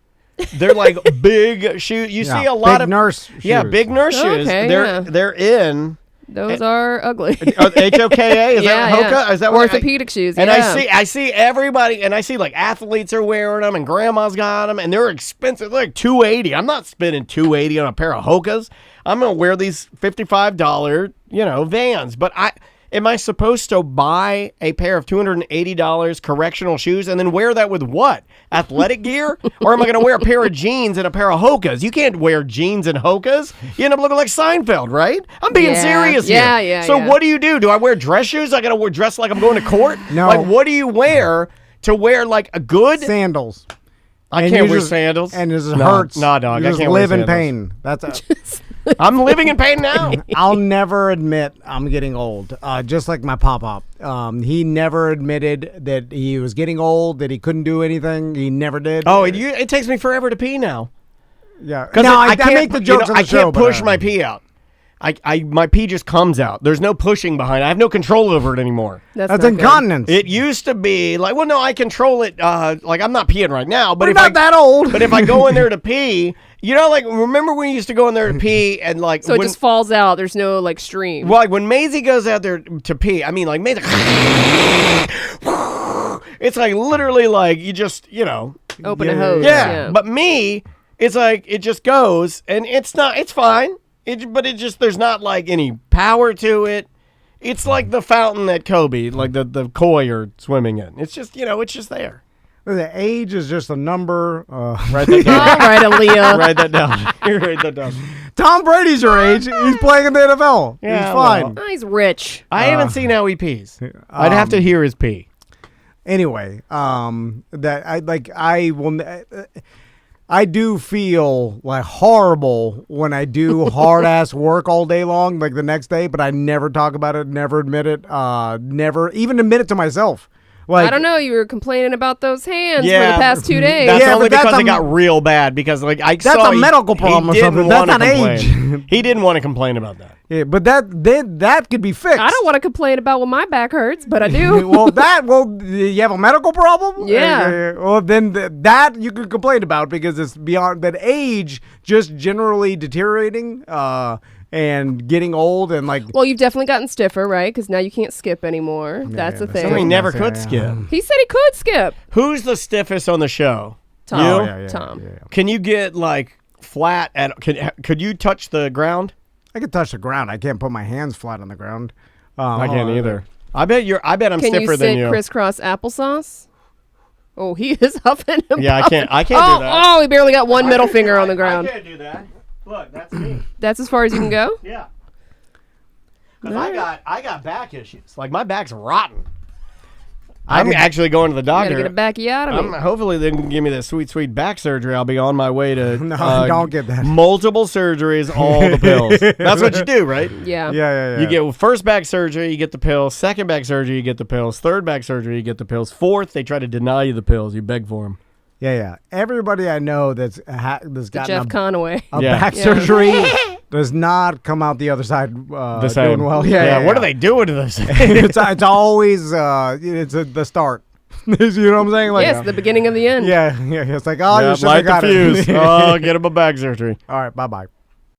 They're like big shoes. You see a lot of nurse shoes. Yeah, big nurse shoes. Okay, they're in. Those are ugly. HOKA? Is that Hoka? Is that what orthopedic shoes? And yeah. I see everybody, and I see like athletes are wearing them, and grandma's got them, and they're expensive. They're like $280. I'm not spending $280 on a pair of Hokas. I'm gonna wear these $55, Vans. But am I supposed to buy a pair of $280 correctional shoes and then wear that with what? Athletic gear? Or am I going to wear a pair of jeans and a pair of Hokas? You can't wear jeans and Hokas. You end up looking like Seinfeld, right? I'm being serious here. Yeah. So what do? Do I wear dress shoes? I got to dress like I'm going to court? No. Like, what do you wear to wear like a good sandals? I can't wear sandals. And it hurts. No, dog. You I just can't wear live in sandals. pain. That's I'm living in pain now. I'll never admit I'm getting old. Just like my pop-up. He never admitted that he was getting old, that he couldn't do anything. He never did. Oh, it takes me forever to pee now. Yeah. Because No, I can't make the jokes on the I show, can't but, push my pee out. my pee just comes out. There's no pushing behind it. I have no control over it anymore. That's incontinence. It used to be like, well, no, I control it. Like I'm not peeing right now, but We're not that old. But if I go in there to pee, like remember when you used to go in there to pee and like so it just falls out. There's no like stream. Well, like when Maisie goes out there to pee, I mean like Maisie. It's like literally like you just open a hose. Yeah, but me, it's like it just goes and it's fine. But there's not like any power to it. It's like the fountain that Kobe, like the koi are swimming in. It's just, it's just there. The age is just a number. Write that down. All right, Aaliyah. Write that down. Write that down. Tom Brady's your age. He's playing in the NFL. Yeah, he's fine. Well, he's rich. I haven't seen how he pees. I'd have to hear his pee. Anyway, I do feel like horrible when I do hard ass work all day long, like the next day, but I never talk about it, never admit it, never even admit it to myself. Like, I don't know. You were complaining about those hands for the past 2 days. That's only because it got real bad. Because like that's a medical problem or something. That's not age. He didn't want to complain about that. Yeah, but that could be fixed. I don't want to complain about when my back hurts, but I do. well, you have a medical problem? Yeah. Well, then that you could complain about because it's beyond that age, just generally deteriorating and getting old and like. Well, you've definitely gotten stiffer, right? Because now you can't skip anymore. That's the thing. So he never could skip. He said he could skip. Who's the stiffest on the show? Tom. You? Yeah. Tom. Can you get like flat could you touch the ground? I can touch the ground. I can't put my hands flat on the ground. I can't either. I bet I'm Can stiffer you than sit you. crisscross applesauce? Oh, he is huffing and Yeah, I can't do that. Oh, he barely got one middle finger on the ground. I can't do that. Look, that's me. That's as far as you can go? Yeah. Because I got back issues. Like my back's rotten. I'm actually going to the doctor. You gotta get a backiotomy. Hopefully they can give me that sweet, sweet back surgery. I'll be on my way to No, don't get that. multiple surgeries, all the pills. That's what you do, right? Yeah. Yeah. You get first back surgery, you get the pills. Second back surgery, you get the pills. Third back surgery, you get the pills. Fourth, they try to deny you the pills. You beg for them. Yeah. Everybody I know that's gotten Jeff Conaway. a back surgery does not come out the other side doing well. Yeah. What are they doing to this? it's always the start. You know what I'm saying? Like, yes, the beginning of the end. Yeah. It's like, oh, you should light have got the fuse. it. Oh, get him a back surgery. All right, bye-bye.